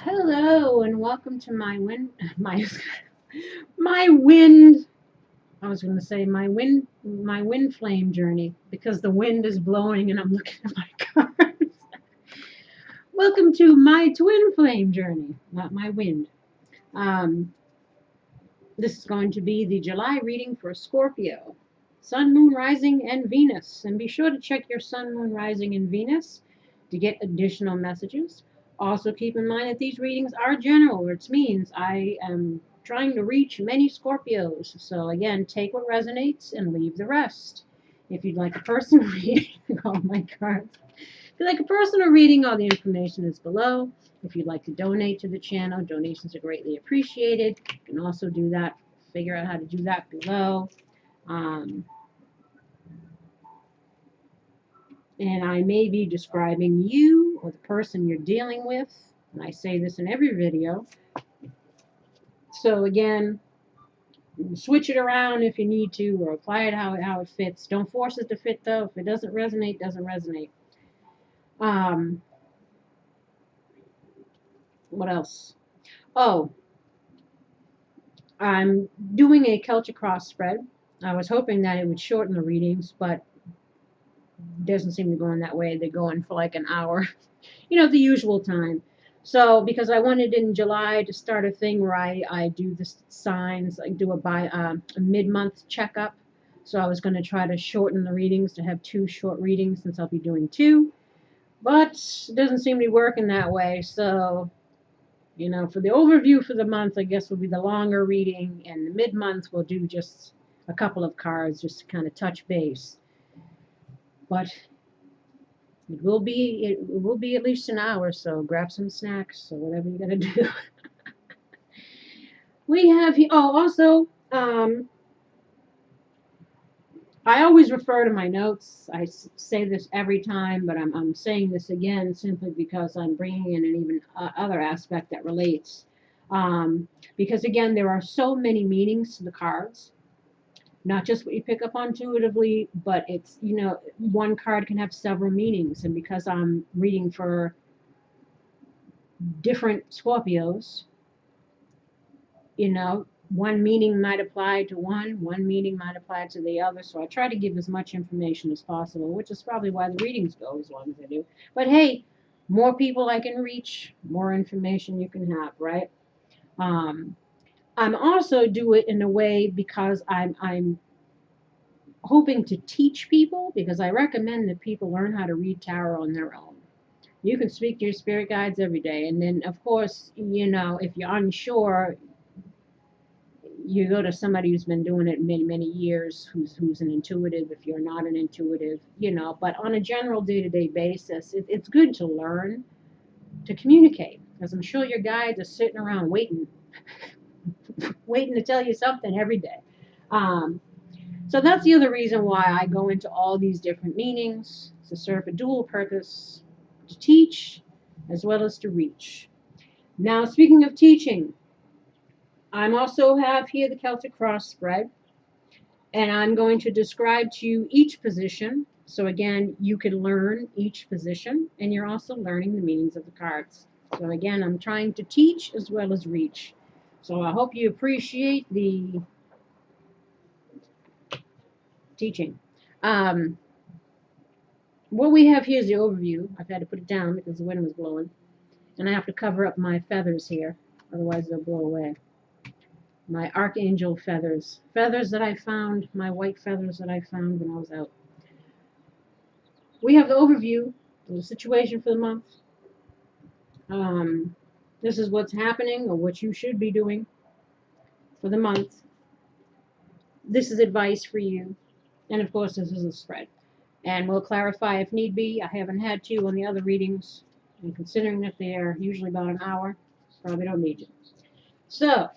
Hello and welcome to my wind. I was going to say my wind flame journey because the wind is blowing and I'm looking at my cards. Welcome to my twin flame journey, not my wind. Um, this is going to be the July reading for Scorpio, Sun, Moon, Rising, and Venus. And be sure to check your Sun, Moon, Rising, and Venus to get additional messages. Also, keep in mind that these readings are general, which means I am trying to reach many Scorpios. So, again, take what resonates and leave the rest. If you'd like a personal reading, oh my cards. If you'd like a personal reading, all the information is below. If you'd like to donate to the channel, donations are greatly appreciated. You can also do that, figure out how to do that below. And I may be describing you or the person you're dealing with. And I say this in every video. So again, switch it around if you need to, or apply it how it fits. Don't force it to fit though. If it doesn't resonate, doesn't resonate. What else? Oh, I'm doing a Celtic cross spread. I was hoping that it would shorten the readings, but it doesn't seem to go in that way. They're going for like an hour, the usual time. So because I wanted in July to start a thing where I do the signs, I do a mid-month checkup. So I was going to try to shorten the readings to have 2 short readings since I'll be doing 2. But it doesn't seem to be working that way. So, for the overview for the month, I guess will be the longer reading, and the mid-month we'll do just a couple of cards just to kind of touch base. But it will be at least an hour, so grab some snacks or whatever you gotta do. We have here, also, I always refer to my notes. I say this every time, but I'm saying this again simply because I'm bringing in an even other aspect that relates. Because again, there are so many meanings to the cards. Not just what you pick up intuitively, but it's, one card can have several meanings. And because I'm reading for different Scorpios, one meaning might apply to one meaning might apply to the other. So I try to give as much information as possible, which is probably why the readings go as long as they do. But hey, more people I can reach, more information you can have, right? I'm also do it in a way because I'm hoping to teach people, because I recommend that people learn how to read tarot on their own. You can speak to your spirit guides every day, and then of course, if you're unsure, you go to somebody who's been doing it many years, who's an intuitive if you're not an intuitive, but on a general day-to-day basis, it's good to learn to communicate, because I'm sure your guides are sitting around waiting to tell you something every day. So that's the other reason why I go into all these different meanings, to serve a dual purpose, to teach as well as to reach. Now, speaking of teaching, I also have here the Celtic cross spread, and I'm going to describe to you each position. So again, you can learn each position, and you're also learning the meanings of the cards. So again, I'm trying to teach as well as reach. So I hope you appreciate the teaching. What we have here is the overview. I've had to put it down because the wind was blowing, and I have to cover up my feathers here, otherwise they'll blow away. My archangel feathers that I found, my white feathers that I found when I was out. We have the overview of the situation for the month. This is what's happening or what you should be doing for the month. This is advice for you, and of course this is a spread. And we'll clarify if need be. I haven't had to on the other readings, and considering that they're usually about an hour, probably don't need you. So,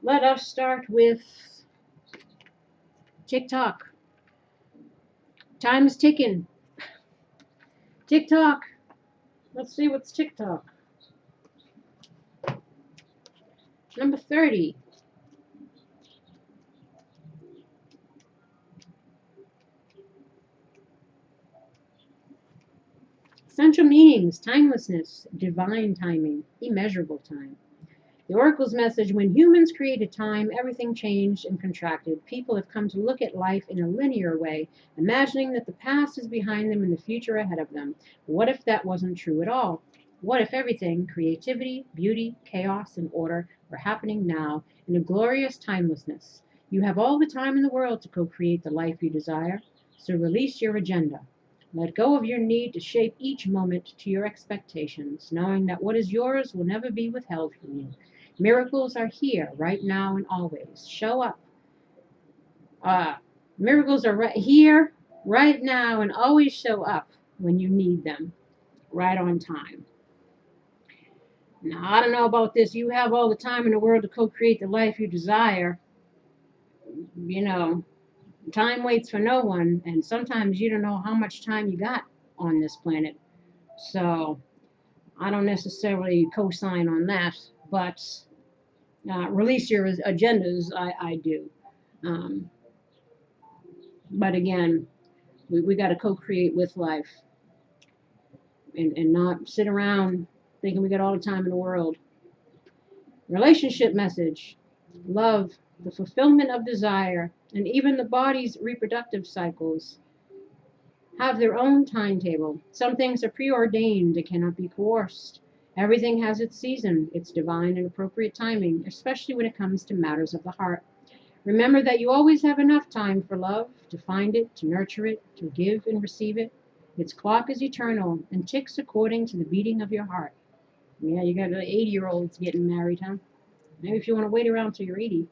let us start with TikTok. Time is ticking. TikTok. Let's see what's TikTok. Number 30. Essential meanings: timelessness, divine timing, immeasurable time. The Oracle's message: when humans created time, everything changed and contracted. People have come to look at life in a linear way, imagining that the past is behind them and the future ahead of them. What if that wasn't true at all? What if everything, creativity, beauty, chaos, and order, were happening now in a glorious timelessness? You have all the time in the world to co-create the life you desire, so release your agenda. Let go of your need to shape each moment to your expectations, knowing that what is yours will never be withheld from you. Miracles are here, right now, and always. Show up. Uh, Miracles are right here, right now, and always show up when you need them, right on time. Now, I don't know about this. You have all the time in the world to co-create the life you desire. You know, time waits for no one, and sometimes you don't know how much time you got on this planet. So, I don't necessarily co-sign on that, but release your agendas, I do. Um, but again, we got to co-create with life and not sit around thinking we got all the time in the world. Relationship message: love, the fulfillment of desire, and even the body's reproductive cycles have their own timetable. Some things are preordained and cannot be coerced. Everything has its season, its divine and appropriate timing, especially when it comes to matters of the heart. Remember that you always have enough time for love, to find it, to nurture it, to give and receive it. Its clock is eternal and ticks according to the beating of your heart. Yeah, you got 80-year-olds getting married, huh? Maybe if you want to wait around till you're 80.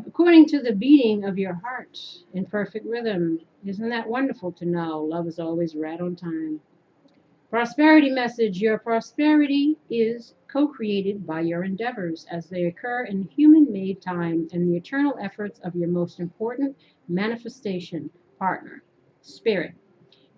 According to the beating of your heart in perfect rhythm. Isn't that wonderful to know? Love is always right on time. Prosperity message: your prosperity is co-created by your endeavors as they occur in human-made time and the eternal efforts of your most important manifestation partner, spirit,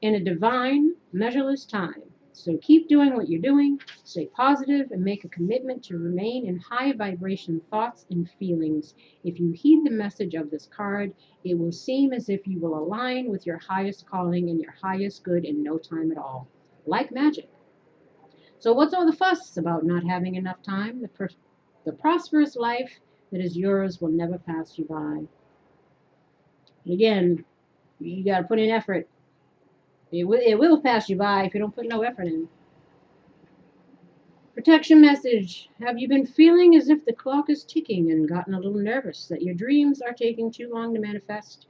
in a divine, measureless time. So keep doing what you're doing, stay positive, and make a commitment to remain in high vibration thoughts and feelings. If you heed the message of this card, it will seem as if you will align with your highest calling and your highest good in no time at all. Like magic. So what's all the fuss about not having enough time? The prosperous life that is yours will never pass you by. Again, you got to put in effort. It will pass you by if you don't put no effort in. Protection message: have you been feeling as if the clock is ticking and gotten a little nervous that your dreams are taking too long to manifest?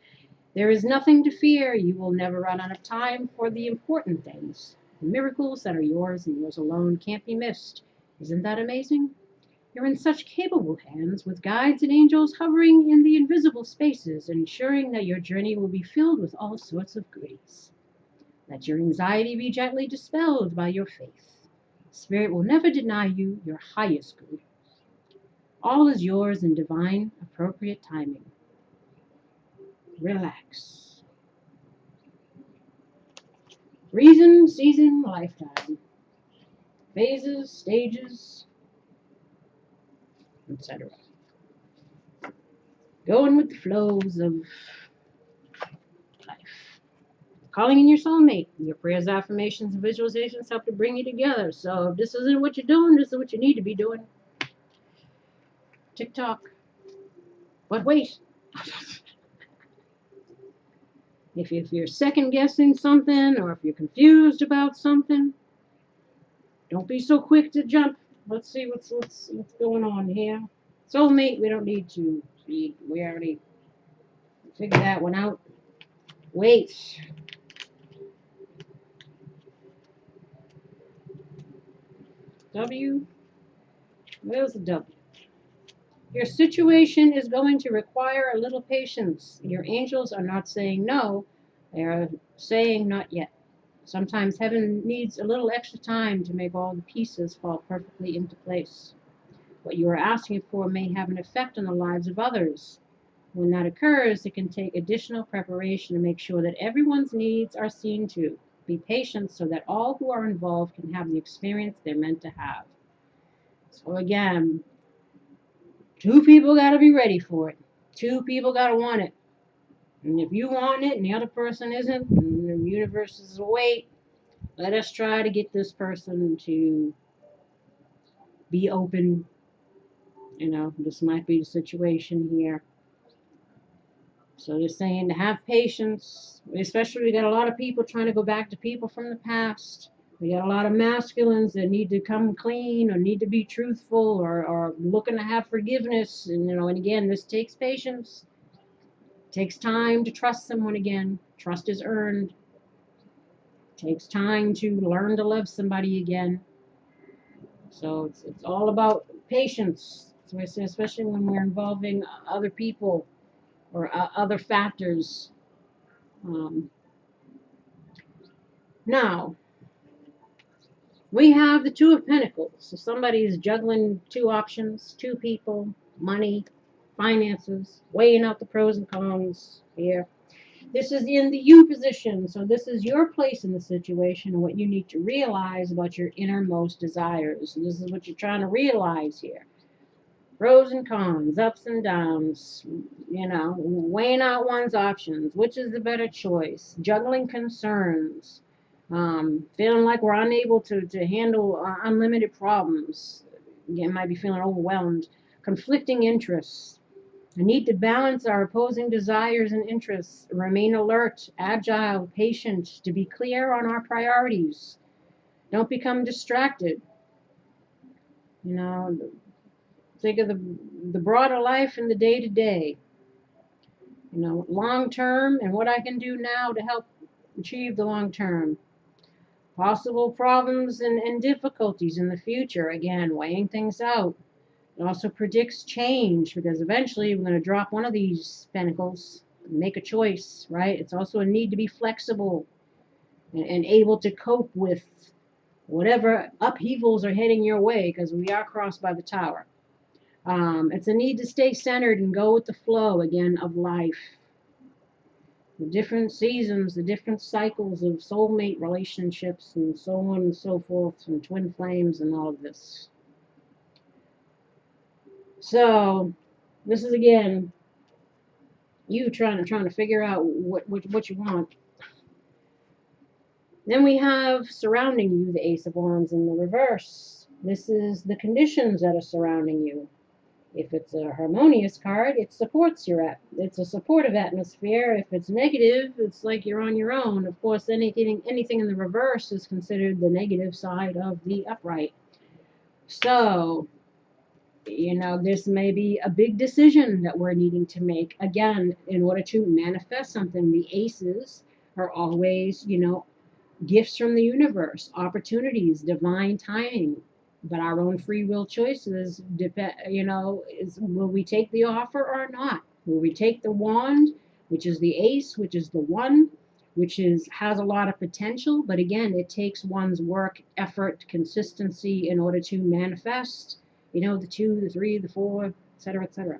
There is nothing to fear. You will never run out of time for the important things. The miracles that are yours and yours alone can't be missed. Isn't that amazing? You're in such capable hands, with guides and angels hovering in the invisible spaces, ensuring that your journey will be filled with all sorts of goodies. Let your anxiety be gently dispelled by your faith. Spirit will never deny you your highest good. All is yours in divine, appropriate timing. Relax. Reason, season, lifetime. Phases, stages, etc. Going with the flows of life. Calling in your soulmate. Your prayers, affirmations, and visualizations help to bring you together. So if this isn't what you're doing, this is what you need to be doing. TikTok. But wait. If you're second guessing something or if you're confused about something, don't be so quick to jump. Let's see what's going on here. Soulmate, we don't need to read. We already figured that one out. Wait. W? Where's the W? Your situation is going to require a little patience. Your angels are not saying no, they are saying not yet. Sometimes heaven needs a little extra time to make all the pieces fall perfectly into place. What you are asking for may have an effect on the lives of others. When that occurs, it can take additional preparation to make sure that everyone's needs are seen to. Be patient so that all who are involved can have the experience they're meant to have. So again, 2 people got to be ready for it. 2 people got to want it. And if you want it and the other person isn't, and the universe is awake, let us try to get this person to be open. This might be the situation here. So they're saying to have patience, especially we got a lot of people trying to go back to people from the past. We got a lot of masculines that need to come clean or need to be truthful or looking to have forgiveness. And again, this takes patience. It takes time to trust someone again. Trust is earned. It takes time to learn to love somebody again. So it's all about patience. So I say, especially when we're involving other people or other factors. Um, Now, we have the Two of Pentacles. So somebody is juggling two options, two people, money, finances, weighing out the pros and cons here. This is in the you position. So this is your place in the situation and what you need to realize about your innermost desires. And this is what you're trying to realize here. Pros and cons, ups and downs, weighing out one's options, which is the better choice, juggling concerns, feeling like we're unable to handle unlimited problems. Again, might be feeling overwhelmed, conflicting interests. I need to balance our opposing desires and interests, remain alert, agile, patient, to be clear on our priorities. Don't become distracted. You know, think of the broader life and the day to day. Long term and what I can do now to help achieve the long term. Possible problems and difficulties in the future. Again, weighing things out. It also predicts change because eventually we're going to drop one of these pentacles, make a choice, right? It's also a need to be flexible and able to cope with whatever upheavals are heading your way because we are crossed by the tower. It's a need to stay centered and go with the flow again of life. The different seasons, the different cycles of soulmate relationships and so on and so forth, and twin flames and all of this. So this is again you trying to figure out what you want. Then we have surrounding you, the Ace of Wands in the reverse. This is the conditions that are surrounding you. If it's a harmonious card, it supports it's a supportive atmosphere. If it's negative, it's like you're on your own. Of course, anything in the reverse is considered the negative side of the upright. So, this may be a big decision that we're needing to make. Again, in order to manifest something, the aces are always, gifts from the universe, opportunities, divine timing. But our own free will choices depend, will we take the offer or not? Will we take the wand, which is the ace, which is the one, has a lot of potential, but again, it takes one's work, effort, consistency in order to manifest, the 2, the 3, the 4, etc., etc.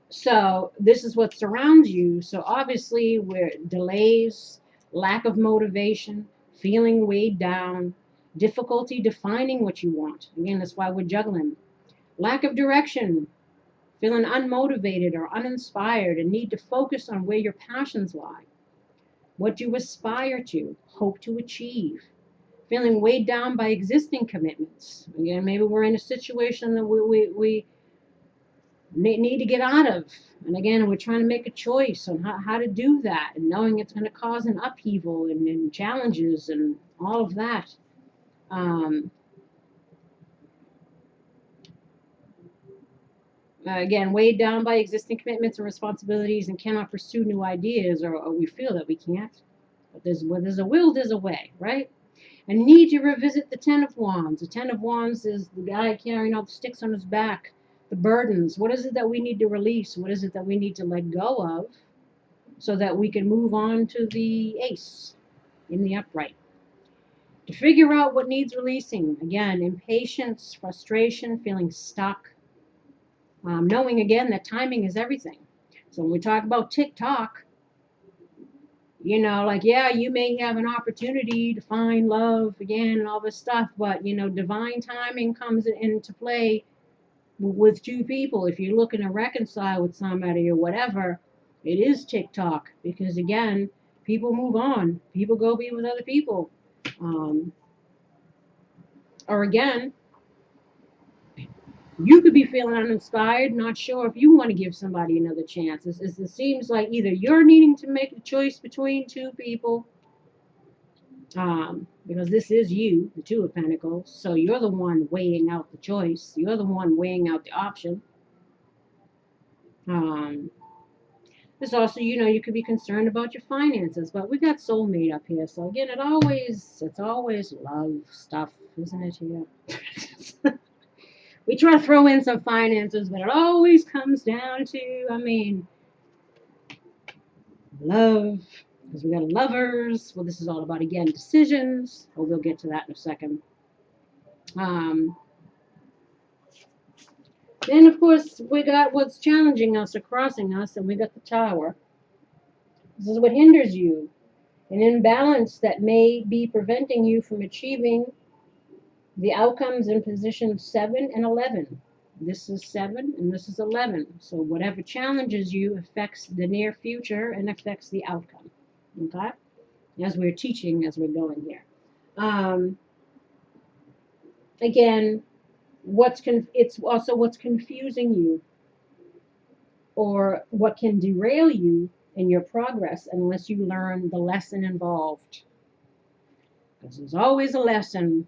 So this is what surrounds you. So obviously, we're delays, lack of motivation, feeling weighed down, difficulty defining what you want. Again, that's why we're juggling. Lack of direction, feeling unmotivated or uninspired, and need to focus on where your passions lie, what you aspire to, hope to achieve. Feeling weighed down by existing commitments. Again, maybe we're in a situation that we need to get out of. And again, we're trying to make a choice on how to do that, and knowing it's going to cause an upheaval and challenges and all of that. Again, weighed down by existing commitments and responsibilities and cannot pursue new ideas, or we feel that we can't. But where there's a will, there's a way, right? And need to revisit the Ten of Wands. The Ten of Wands is the guy carrying all the sticks on his back, the burdens. What is it that we need to release? What is it that we need to let go of so that we can move on to the Ace in the upright? To figure out what needs releasing. Again, impatience, frustration, feeling stuck. Knowing again that timing is everything. So when we talk about TikTok, you may have an opportunity to find love again and all this stuff, but divine timing comes into play with two people. If you're looking to reconcile with somebody or whatever, it is TikTok, because again, people move on. People go be with other people. Um, or again, you could be feeling uninspired, not sure if you want to give somebody another chance. It seems like either you're needing to make a choice between two people, because this is you, the Two of Pentacles, so you're the one weighing out the choice. You're the one weighing out the option. Um, There's also, you could be concerned about your finances, but we got soulmate up here. So again, it's always love stuff, isn't it? Here, we try to throw in some finances, but it always comes down to, love, because we got lovers. Well, this is all about, again, decisions. Oh, we'll get to that in a second. Then, of course, we got what's challenging us or crossing us, and we got the Tower. This is what hinders you. An imbalance that may be preventing you from achieving the outcomes in position 7 and 11. This is 7 and this is 11. So whatever challenges you affects the near future and affects the outcome. Okay? As we're teaching, as we're going here. Again, it's also what's confusing you, or what can derail you in your progress unless you learn the lesson involved. Because there's always a lesson,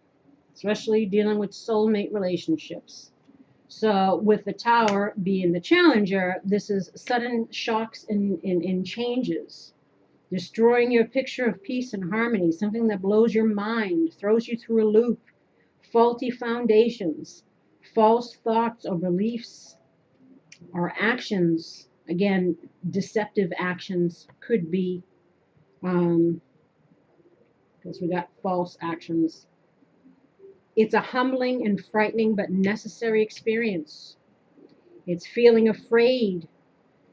especially dealing with soulmate relationships. So with the Tower being the challenger, this is sudden shocks and changes, destroying your picture of peace and harmony, something that blows your mind, throws you through a loop, faulty foundations, false thoughts or beliefs or actions. Again, deceptive actions could be, because we got false actions. It's a humbling and frightening but necessary experience. It's feeling afraid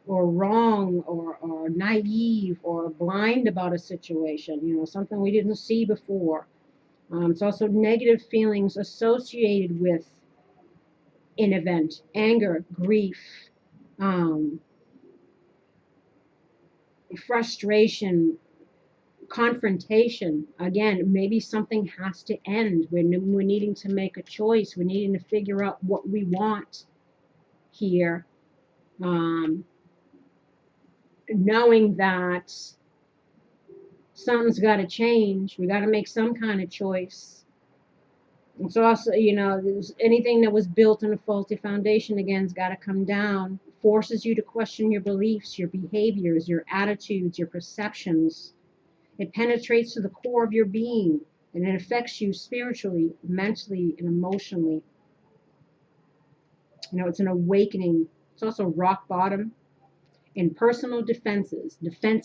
or wrong or naive or blind about a situation, something we didn't see before. It's also negative feelings associated with an event, anger, grief, frustration, confrontation. Again, maybe something has to end. We're needing to make a choice. We're needing to figure out what we want here. Knowing that something's got to change. We got to make some kind of choice. It's also, anything that was built on a faulty foundation, again, has got to come down. Forces you to question your beliefs, your behaviors, your attitudes, your perceptions. It penetrates to the core of your being, and it affects you spiritually, mentally, and emotionally. It's an awakening. It's also rock bottom. And personal defense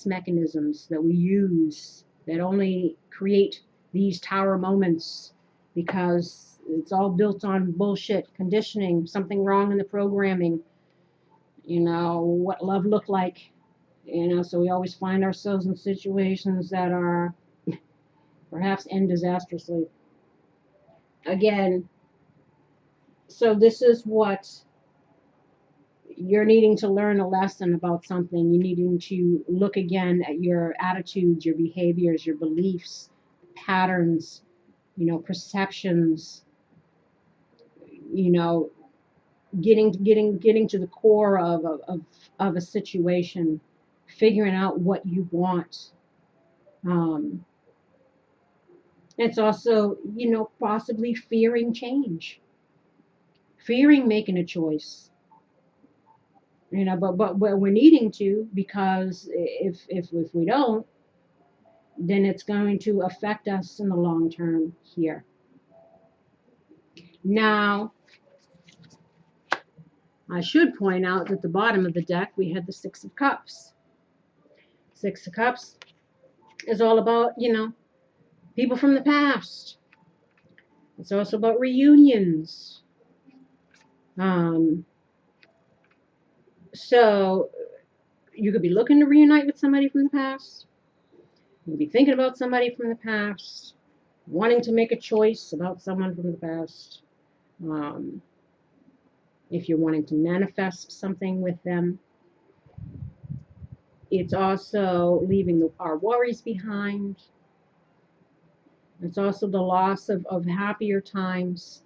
mechanisms that we use that only create these Tower moments, because it's all built on bullshit, conditioning, something wrong in the programming, what love looked like, so we always find ourselves in situations that are perhaps end disastrously. Again, so this is what you're needing to learn a lesson about something. You're needing to look again at your attitudes, your behaviors, your beliefs, patterns, perceptions, getting to the core of a situation, figuring out what you want. It's also, possibly fearing change, fearing making a choice. But we're needing to, because if we don't, then it's going to affect us in the long term here. Now, I should point out that at the bottom of the deck we had the Six of Cups. Six of Cups is all about, people from the past. It's also about reunions. So you could be looking to reunite with somebody from the past. You could be thinking about somebody from the past, wanting to make a choice about someone from the past. if you're wanting to manifest something with them. It's also leaving our worries behind. It's also the loss of happier times,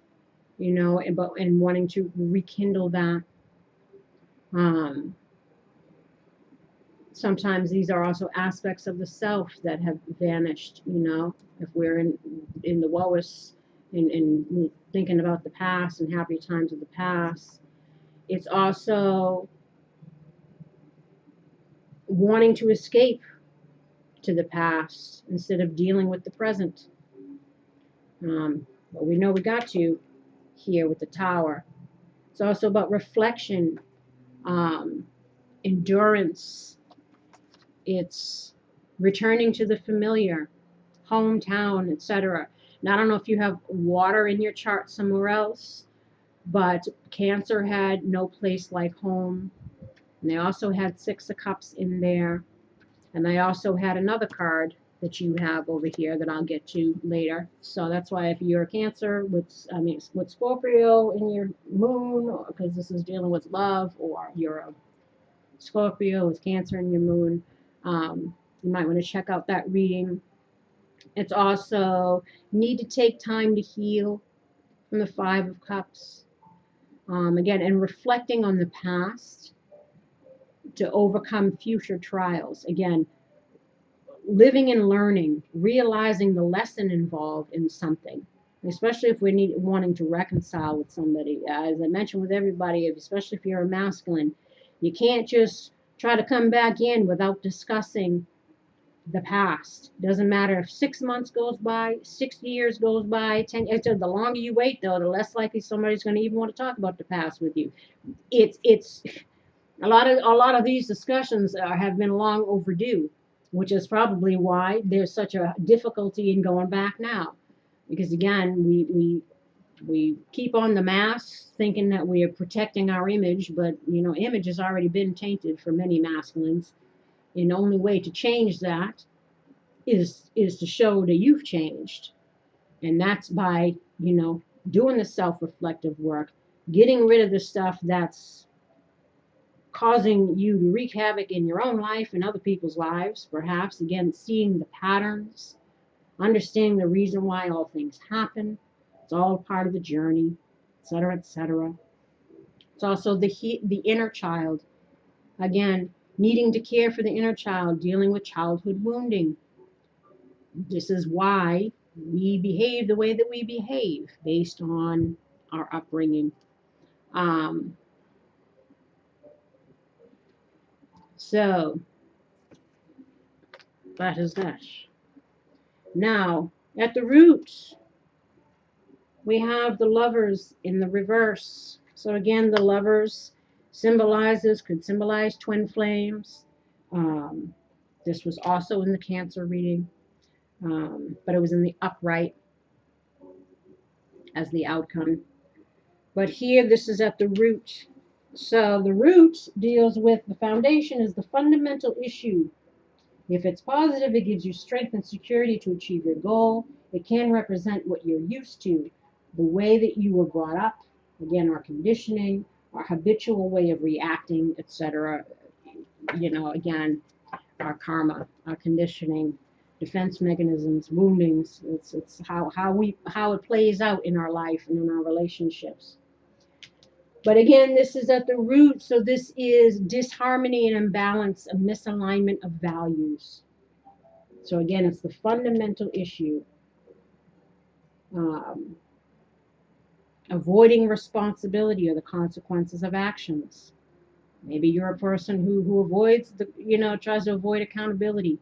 and wanting to rekindle that. Um, Sometimes these are also aspects of the self that have vanished, if we're in the lowest and thinking about the past and happy times of the past. It's also wanting to escape to the past instead of dealing with the present. But we know we got to here with the Tower. It's also about reflection, endurance. It's returning to the familiar, hometown, etc. Now, I don't know if you have water in your chart somewhere else, but Cancer had no place like home. And they also had Six of Cups in there. And they also had another card that you have over here that I'll get to later. So that's why if you're a Cancer with Scorpio in your moon, because this is dealing with love, or you're a Scorpio with Cancer in your moon, you might want to check out that reading. It's also need to take time to heal from the Five of Cups. Again, and reflecting on the past to overcome future trials. Again, living and learning, realizing the lesson involved in something, especially if we're wanting to reconcile with somebody. As I mentioned with everybody, especially if you're a masculine, you can't just try to come back in without discussing the past. Doesn't matter if 6 months goes by, 60 years goes by, 10 years. The longer you wait, though, the less likely somebody's going to even want to talk about the past with you. It's a lot of these discussions have been long overdue, which is probably why there's such a difficulty in going back now. Because again, we keep on the mask thinking that we are protecting our image, but image has already been tainted for many masculines. And the only way to change that is to show that you've changed. And that's by, doing the self-reflective work, getting rid of the stuff that's causing you to wreak havoc in your own life and other people's lives, perhaps. Again, seeing the patterns, understanding the reason why all things happen. It's all part of the journey, etc., etc. It's also the inner child. Again, needing to care for the inner child, dealing with childhood wounding. This is why we behave the way that we behave based on our upbringing. So that is that. Now, at the root, we have the Lovers in the reverse. So again, the Lovers could symbolize twin flames. This was also in the Cancer reading, but it was in the upright as the outcome. But here, this is at the root. So the root deals with the foundation is the fundamental issue. If it's positive, it gives you strength and security to achieve your goal. It can represent what you're used to, the way that you were brought up, again, our conditioning, our habitual way of reacting, etc. Again, our karma, our conditioning, defense mechanisms, woundings. It's how it plays out in our life and in our relationships. But again, this is at the root, so this is disharmony and imbalance, a misalignment of values. So again, it's the fundamental issue. Avoiding responsibility or the consequences of actions. Maybe you're a person who avoids tries to avoid accountability.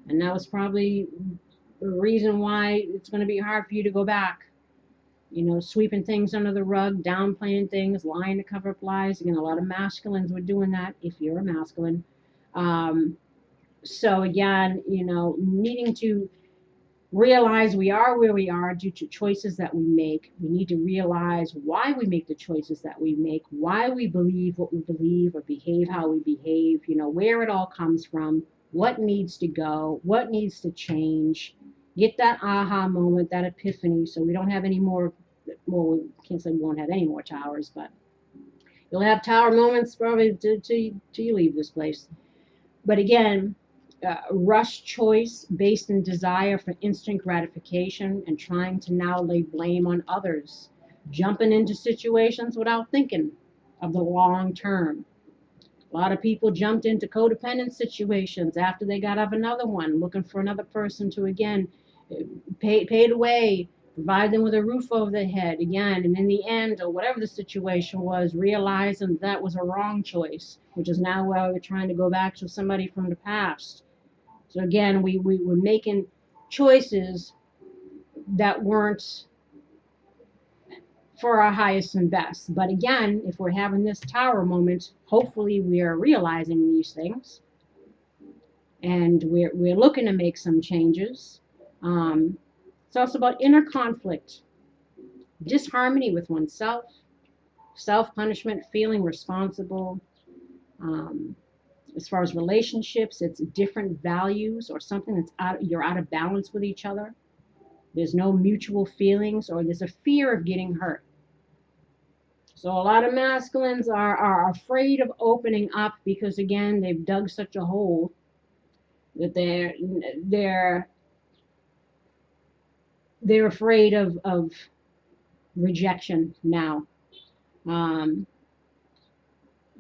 And that was probably the reason why it's going to be hard for you to go back. Sweeping things under the rug, downplaying things, lying to cover up lies. Again, a lot of masculines were doing that if you're a masculine. So again, needing to realize we are where we are due to choices that we make. We need to realize why we make the choices that we make, why we believe what we believe or behave how we behave, where it all comes from, what needs to go, what needs to change. Get that aha moment, that epiphany, so we don't have any more, well, we can't say we won't have any more towers, but You'll have tower moments probably till you leave this place. But again, rush choice based in desire for instant gratification and trying to now lay blame on others, jumping into situations without thinking of the long term. A lot of people jumped into codependent situations after they got out of another one, looking for another person to again pay the way, provide them with a roof over their head again, and in the end, or whatever the situation was, realizing that was a wrong choice, which is now why we're trying to go back to somebody from the past. So again, we were making choices that weren't for our highest and best. But again, if we're having this tower moment, hopefully we are realizing these things and we're looking to make some changes. It's also about inner conflict, disharmony with oneself, self-punishment, feeling responsible. As far as relationships, it's different values or something that's you're out of balance with each other. There's no mutual feelings, or there's a fear of getting hurt. So a lot of masculines are afraid of opening up because, again, they've dug such a hole that they're afraid of rejection now,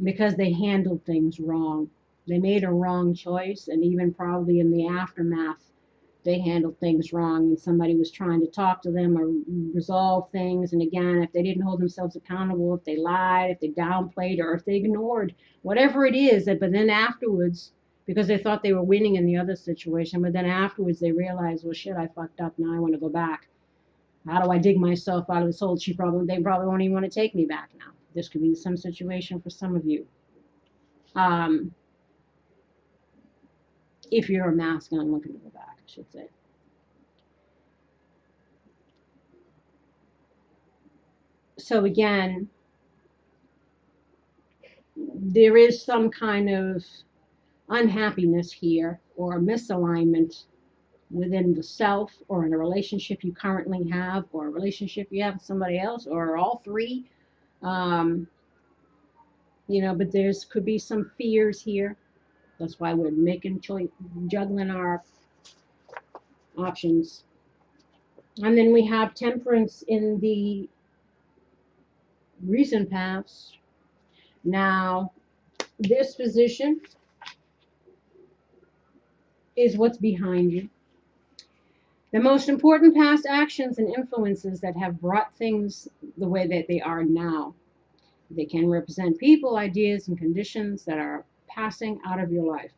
because they handled things wrong. They made a wrong choice, and even probably in the aftermath, they handled things wrong, and somebody was trying to talk to them or resolve things. And again, if they didn't hold themselves accountable, if they lied, if they downplayed, or if they ignored, whatever it is, but then afterwards, because they thought they were winning in the other situation, but then afterwards they realized, well, shit, I fucked up. Now I want to go back. How do I dig myself out of this hole? They probably won't even want to take me back now. This could be some situation for some of you. If you're a masculine looking to go back, I should say. So again, there is some kind of unhappiness here or misalignment within the self, or in a relationship you currently have, or a relationship you have with somebody else, or all three. But there's could be some fears here. That's why we're making choice, juggling our options. And then we have temperance in the recent past. Now, this position is what's behind you. The most important past actions and influences that have brought things the way that they are now. They can represent people, ideas, and conditions that are passing out of your life.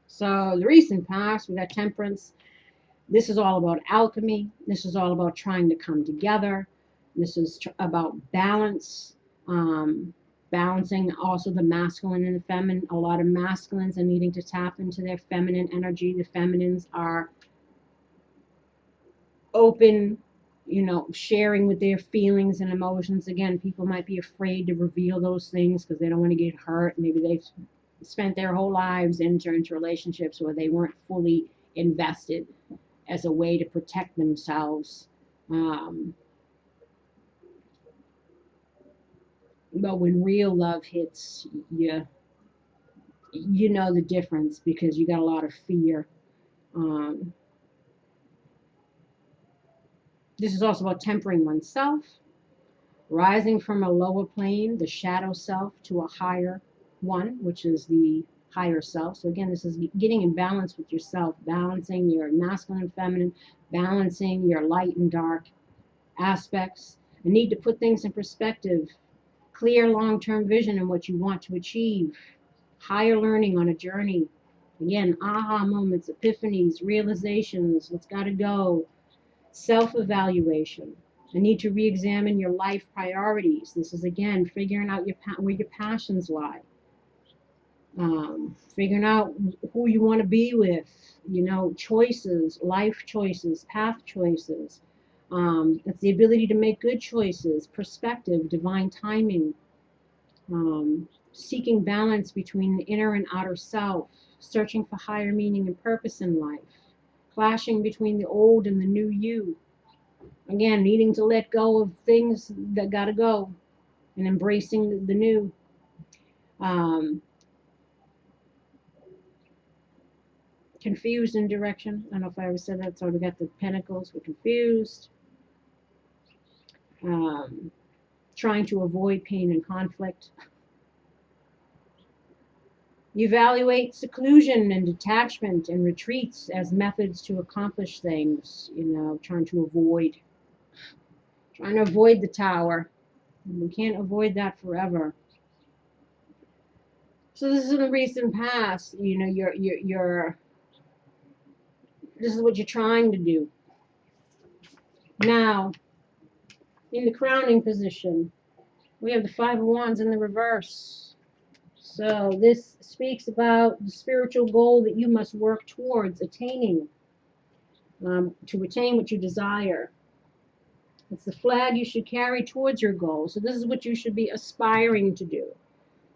So the recent past, we got temperance. This is all about alchemy. This is all about trying to come together. This is about balance, balancing also the masculine and the feminine. A lot of masculines are needing to tap into their feminine energy. The feminines are open, sharing with their feelings and emotions. Again, people might be afraid to reveal those things because they don't want to get hurt. Maybe they've spent their whole lives into relationships where they weren't fully invested as a way to protect themselves. But when real love hits, you know the difference because you got a lot of fear. This is also about tempering oneself, rising from a lower plane, the shadow self, to a higher one, which is the higher self. So again, this is getting in balance with yourself, balancing your masculine and feminine, balancing your light and dark aspects. A need to put things in perspective, clear long-term vision in what you want to achieve, higher learning on a journey. Again, aha moments, epiphanies, realizations, what's got to go, self-evaluation. A need to re-examine your life priorities. This is, again, figuring out where your passions lie. Figuring out who you want to be with, choices, life choices, path choices. It's the ability to make good choices, perspective, divine timing, seeking balance between the inner and outer self, searching for higher meaning and purpose in life, clashing between the old and the new you, Again, needing to let go of things that got to go and embracing the new. Um, Confused in direction. I don't know if I ever said that. So we got the pentacles. We're confused. Um, Trying to avoid pain and conflict. Evaluate seclusion and detachment and retreats as methods to accomplish things. Trying to avoid the tower. We can't avoid that forever. So this is in the recent past. You're this is what you're trying to do. Now, in the crowning position, we have the Five of Wands in the reverse. So this speaks about the spiritual goal that you must work towards attaining, to attain what you desire. It's the flag you should carry towards your goal. So this is what you should be aspiring to do.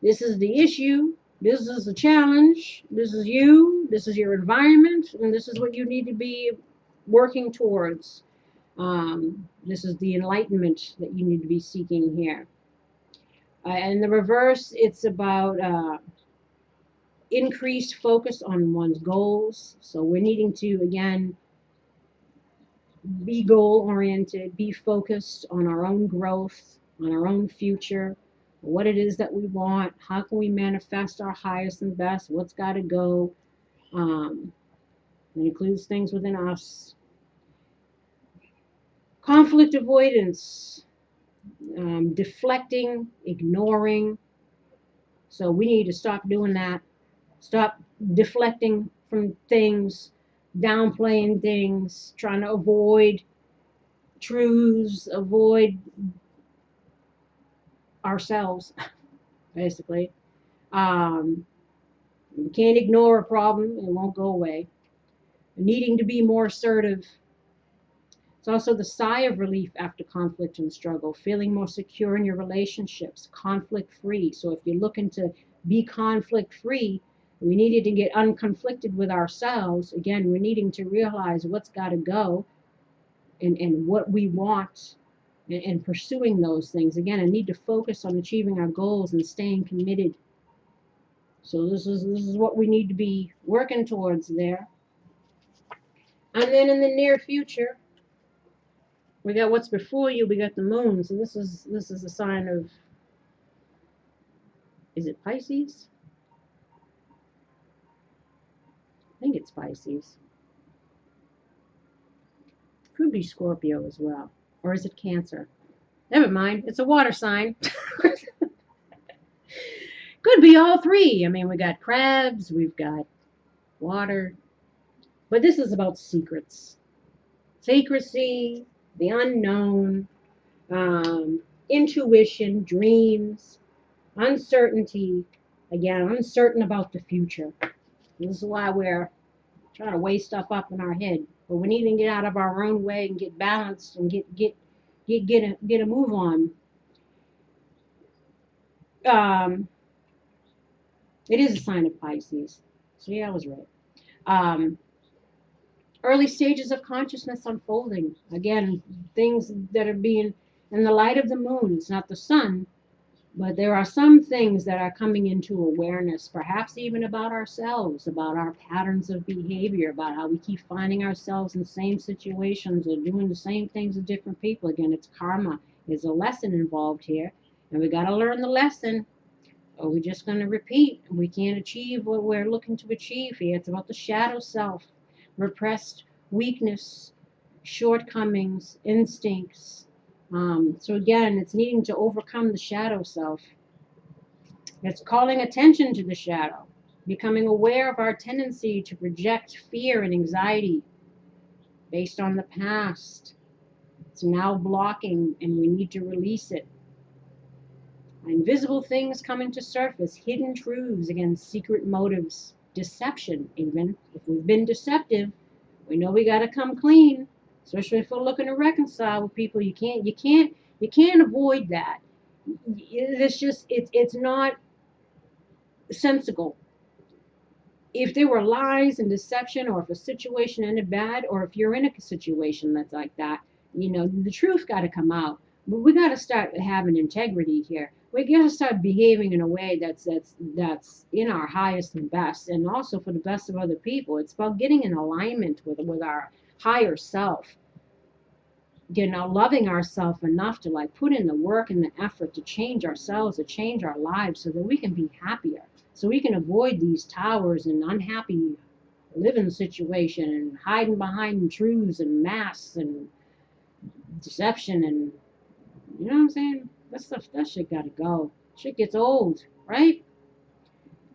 This is the issue. This is the challenge. This is you. This is your environment. And this is what you need to be working towards. This is the enlightenment that you need to be seeking here. And the reverse, it's about increased focus on one's goals. So we're needing to, again, be goal-oriented, be focused on our own growth, on our own future, what it is that we want, how can we manifest our highest and best, what's got to go. It includes things within us. Conflict avoidance, deflecting, ignoring. So we need to stop doing that. Stop deflecting from things, downplaying things, trying to avoid truths, avoid ourselves, basically. You can't ignore a problem, it won't go away. Needing to be more assertive. It's also the sigh of relief after conflict and struggle, feeling more secure in your relationships, conflict free. So if you're looking to be conflict free, we needed to get unconflicted with ourselves. Again, we're needing to realize what's got to go and what we want, and pursuing those things. Again, I need to focus on achieving our goals and staying committed. So this is what we need to be working towards there. And then in the near future, we got what's before you. We got the moon. So this is a sign of, is it Pisces? I think it's Pisces. Could be Scorpio as well. Or is it Cancer? Never mind. It's a water sign. Could be all three. I mean, we got crabs, we've got water. But this is about secrets. Secrecy, the unknown, intuition, dreams, uncertainty. Again, uncertain about the future. This is why we're trying to weigh stuff up in our head. But we need to get out of our own way and get balanced and get a move on. It is a sign of Pisces. So yeah, I was right. Early stages of consciousness unfolding. Again, things that are being in the light of the moon. It's not the sun, but there are some things that are coming into awareness, perhaps even about ourselves, about our patterns of behavior, about how we keep finding ourselves in the same situations or doing the same things with different people. Again, it's karma. There's a lesson involved here, and we got to learn the lesson, or we're just going to repeat. We can't achieve what we're looking to achieve here. It's about the shadow self, repressed weakness, shortcomings, instincts. So again, it's needing to overcome the shadow self. It's calling attention to the shadow, becoming aware of our tendency to project fear and anxiety based on the past. It's now blocking, and we need to release it. Invisible things coming to surface, hidden truths, again, secret motives, deception. Even if we've been deceptive, we know we got to come clean, especially if we're looking to reconcile with people. You can't avoid that. It's not sensible. If there were lies and deception, or if a situation ended bad, or if you're in a situation that's like that, You know, the truth got to come out. But we got to start having integrity here. We got to start behaving in a way that's in our highest and best, and also for the best of other people. It's about getting in alignment with our higher self. You know, loving ourselves enough to like put in the work and the effort to change ourselves, to change our lives, so that we can be happier, so we can avoid these towers and unhappy living situation and hiding behind truths and masks and deception and you know what I'm saying? That stuff, that shit gotta go. Shit gets old, right?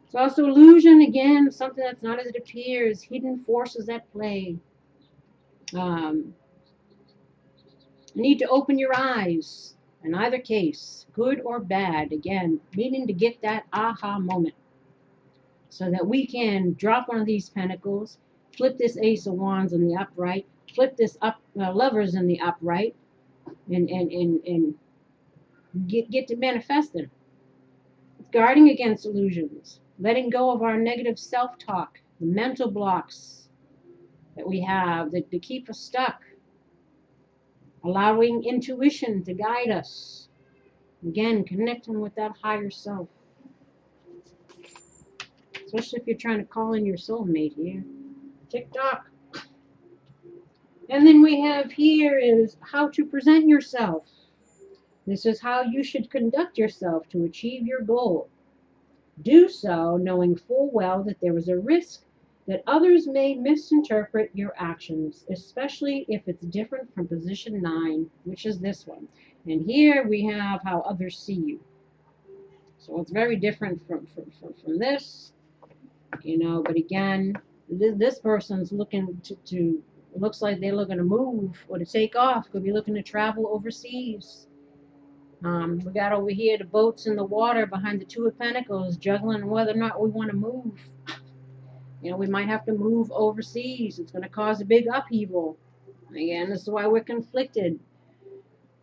It's also illusion again, something that's not as it appears, hidden forces at play. Um, you need to open your eyes. In either case, good or bad, again, meaning to get that aha moment so that we can drop one of these pentacles, flip this ace of wands in the upright, flip this lovers in the upright, and get to manifesting. Guarding against illusions, letting go of our negative self-talk, the mental blocks that we have that keep us stuck, allowing intuition to guide us. Again, connecting with that higher self, especially if you're trying to call in your soulmate here. TikTok. And then we have here is how to present yourself. This is how you should conduct yourself to achieve your goal. Do so knowing full well that there is a risk that others may misinterpret your actions, especially if it's different from position 9, which is this one. And here we have how others see you. So it's very different from this, you know, but again, this person's looking to looks like they're looking to move or to take off, could be looking to travel overseas. We got over here the boats in the water behind the Two of Pentacles, juggling whether or not we want to move. You know, we might have to move overseas. It's going to cause a big upheaval. Again, this is why we're conflicted.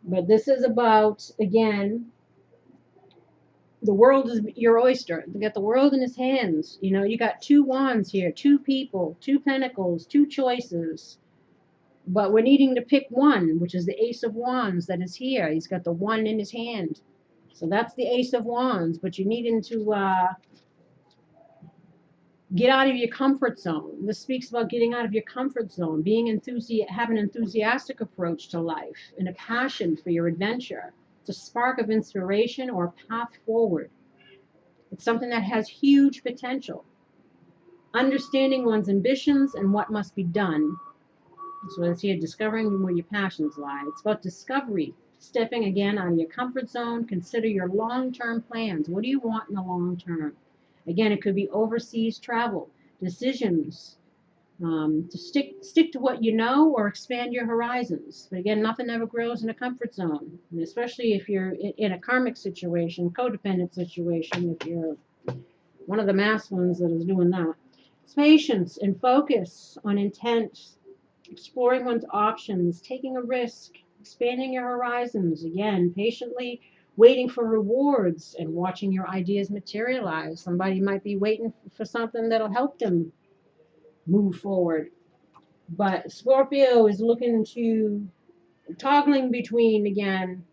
But this is about, again, the world is your oyster. You got the world in his hands. You know, you got 2 wands here, 2 people, 2 pentacles, 2 choices. But we're needing to pick one, which is the Ace of Wands that is here. He's got the 1 in his hand. So that's the Ace of Wands. But you're needing to get out of your comfort zone. This speaks about getting out of your comfort zone, being having an enthusiastic approach to life and a passion for your adventure. It's a spark of inspiration or a path forward. It's something that has huge potential. Understanding one's ambitions and what must be done. So it's here, discovering where your passions lie. It's about discovery, stepping again out of your comfort zone. Consider your long-term plans. What do you want in the long term? Again, it could be overseas travel, decisions, to stick to what you know or expand your horizons. But again, nothing ever grows in a comfort zone, and especially if you're in a karmic situation, codependent situation, if you're one of the masculines that is doing that. It's patience and focus on intent, exploring one's options, taking a risk, expanding your horizons. Again, patiently waiting for rewards and watching your ideas materialize. Somebody might be waiting for something that'll help them move forward. But Scorpio is looking to toggling between, again,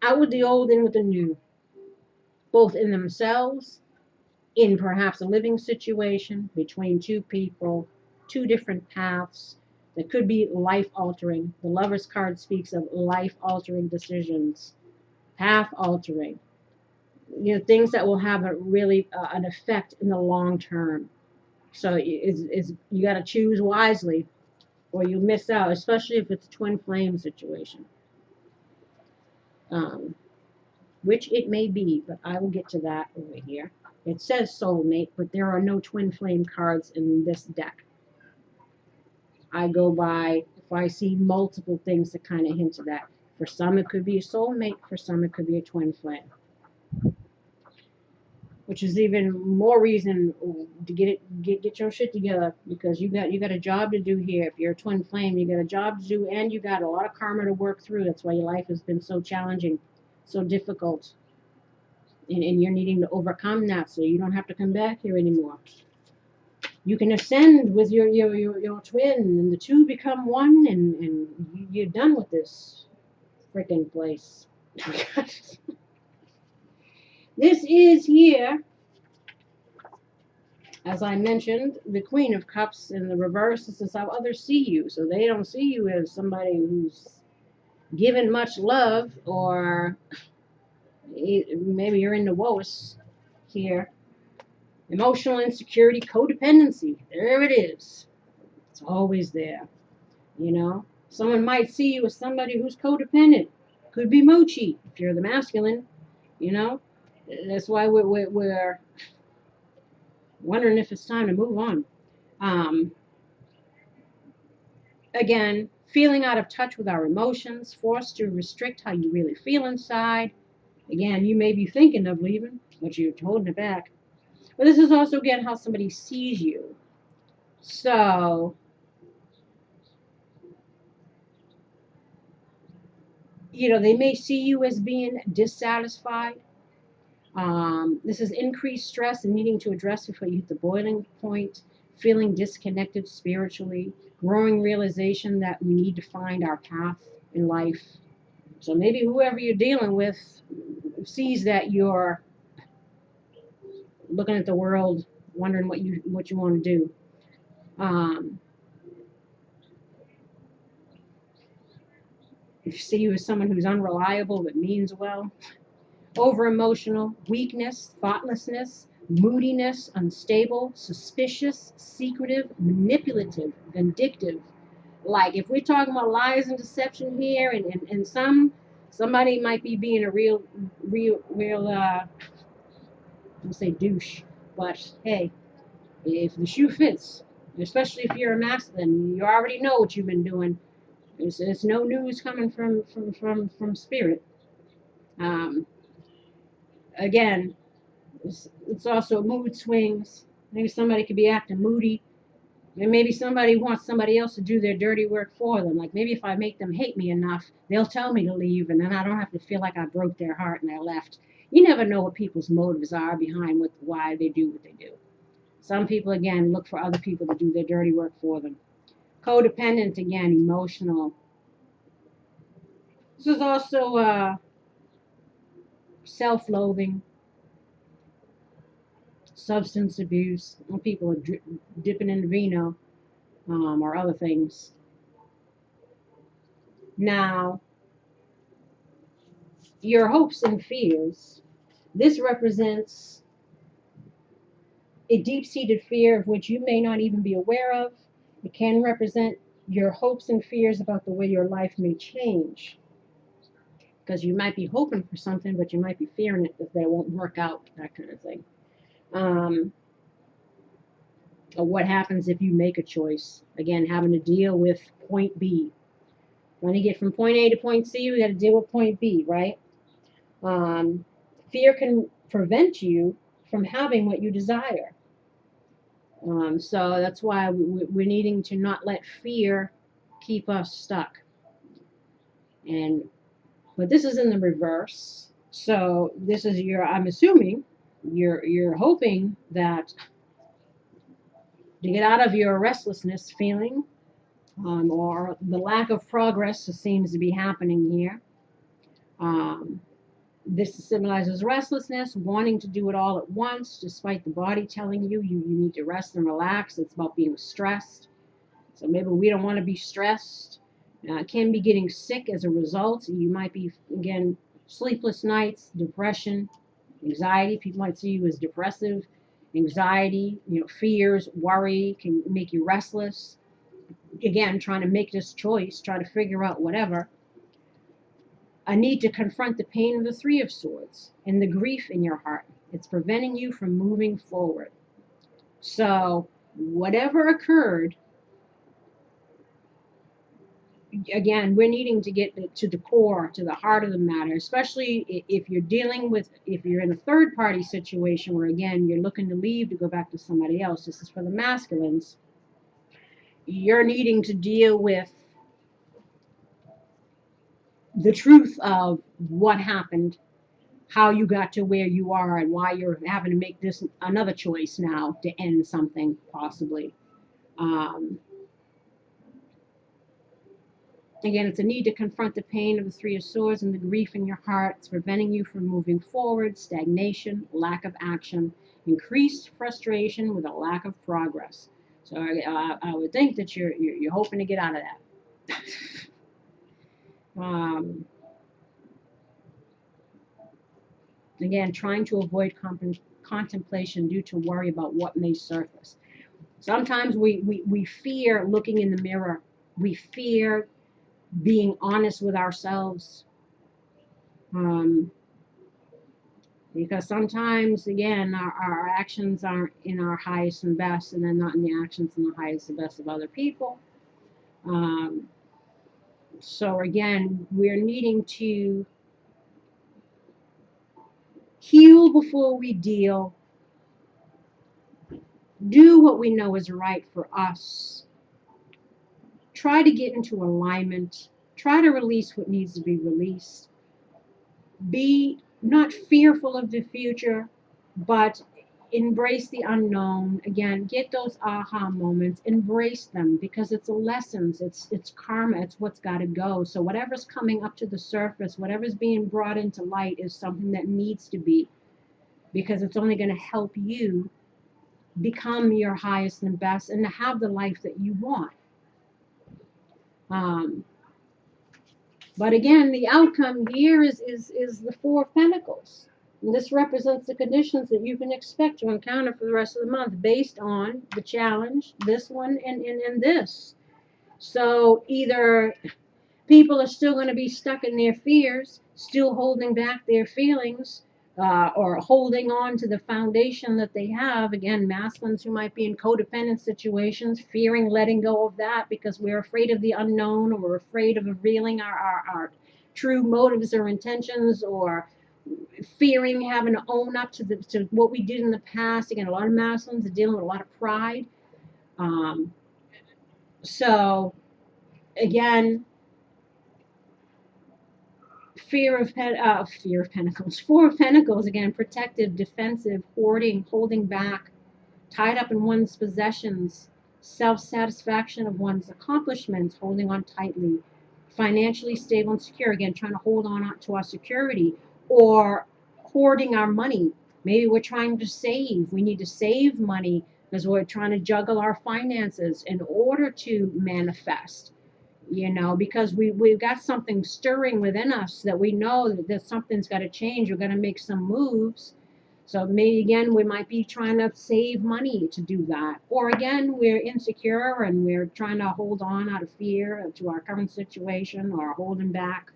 out with the old, in with the new, both in themselves, in perhaps a living situation between 2 people, 2 different paths that could be life altering. The Lover's card speaks of life altering decisions, path altering, you know, things that will have a really an effect in the long term. So you got to choose wisely or you miss out, especially if it's a twin flame situation, which it may be, but I will get to that over here. It says soulmate, but there are no twin flame cards in this deck. I go by if I see multiple things that kind of hint to that. For some, it could be a soulmate. For some, it could be a twin flame. Which is even more reason to get your shit together, because you got a job to do here. If you're a twin flame, you got a job to do, and you got a lot of karma to work through. That's why your life has been so challenging, so difficult, and you're needing to overcome that so you don't have to come back here anymore. You can ascend with your twin, and the two become one, and you're done with this freaking place. This is here, as I mentioned, the Queen of Cups in the reverse. This is how others see you. So they don't see you as somebody who's given much love, or maybe you're in the woes here. Emotional insecurity, codependency. There it is. It's always there. You know, someone might see you as somebody who's codependent. Could be mochi if you're the masculine. You know, that's why we're wondering if it's time to move on. Um, Again, feeling out of touch with our emotions, forced to restrict how you really feel inside. Again, you may be thinking of leaving, but you're holding it back. But this is also, again, how somebody sees you. So, you know, they may see you as being dissatisfied. This is increased stress and needing to address before you hit the boiling point, feeling disconnected spiritually, growing realization that we need to find our path in life. So maybe whoever you're dealing with sees that you're looking at the world, wondering what you want to do. Um, if you see you as someone who's unreliable but means well, over emotional, weakness, thoughtlessness, moodiness, unstable, suspicious, secretive, manipulative, vindictive. Like if we're talking about lies and deception here, and somebody might be being a real I'll say douche, but hey, if the shoe fits, especially if you're a masculine, you already know what you've been doing. It's no news coming from spirit. Um, Again, it's also mood swings. Maybe somebody could be acting moody. And maybe somebody wants somebody else to do their dirty work for them. Like maybe if I make them hate me enough, they'll tell me to leave, and then I don't have to feel like I broke their heart and I left. You never know what people's motives are behind why they do what they do. Some people, again, look for other people to do their dirty work for them. Codependent, again, emotional. This is also self-loathing, substance abuse. When people are dipping in vino or other things. Now, your hopes and fears. This represents a deep-seated fear of which you may not even be aware of. It can represent your hopes and fears about the way your life may change. Because you might be hoping for something, but you might be fearing it that it won't work out, that kind of thing. Or what happens if you make a choice? Again, having to deal with point B. When you get from point A to point C, we got to deal with point B, right? Fear can prevent you from having what you desire. So that's why we're needing to not let fear keep us stuck. But this is in the reverse. So this is I'm assuming you're hoping that to get out of your restlessness feeling, or the lack of progress that seems to be happening here. This symbolizes restlessness, wanting to do it all at once, despite the body telling you need to rest and relax. It's about being stressed. So maybe we don't want to be stressed. Can be getting sick as a result. You might be, again, sleepless nights, depression, anxiety. People might see you as depressive. Anxiety, fears, worry can make you restless. Again, trying to make this choice, try to figure out whatever. A need to confront the pain of the Three of Swords and the grief in your heart. It's preventing you from moving forward. So whatever occurred, again, we're needing to get to the core, to the heart of the matter, especially if you're in a third party situation where, again, you're looking to leave to go back to somebody else. This is for the masculines. You're needing to deal with the truth of what happened, how you got to where you are and why you're having to make this another choice now to end something possibly. Um, Again, it's a need to confront the pain of the Three of Swords and the grief in your heart. It's preventing you from moving forward, stagnation, lack of action, increased frustration with a lack of progress. So I would think that you're hoping to get out of that. um, Again, trying to avoid contemplation due to worry about what may surface. Sometimes we fear looking in the mirror. We fear being honest with ourselves. Um, because sometimes, again, our actions aren't in our highest and best, and then not in the actions and the highest and best of other people. Um, so, again, we're needing to heal before we deal, do what we know is right for us, try to get into alignment, try to release what needs to be released, be not fearful of the future, but embrace the unknown. Again, get those aha moments, embrace them, because it's lessons, it's karma, it's what's got to go. So whatever's coming up to the surface, whatever's being brought into light is something that needs to be, because it's only going to help you become your highest and best and to have the life that you want. But again, the outcome here is the Four of Pentacles. And this represents the conditions that you can expect to encounter for the rest of the month based on the challenge, this one, and this. So either people are still going to be stuck in their fears, still holding back their feelings, or holding on to the foundation that they have. Again, masculines who might be in codependent situations, fearing letting go of that because we're afraid of the unknown, or we're afraid of revealing our true motives or intentions, or fearing having to own up to what we did in the past. Again, a lot of masculines are dealing with a lot of pride. So again, fear of pentacles, Four of Pentacles, again, protective, defensive, hoarding, holding back, tied up in one's possessions, self-satisfaction of one's accomplishments, holding on tightly, financially stable and secure, again, trying to hold on to our security, or hoarding our money. Maybe we're trying to save. We need to save money because we're trying to juggle our finances in order to manifest. Because we've got something stirring within us that we know that something's got to change. We're going to make some moves. So maybe again, we might be trying to save money to do that. Or again, we're insecure and we're trying to hold on out of fear to our current situation, or holding back,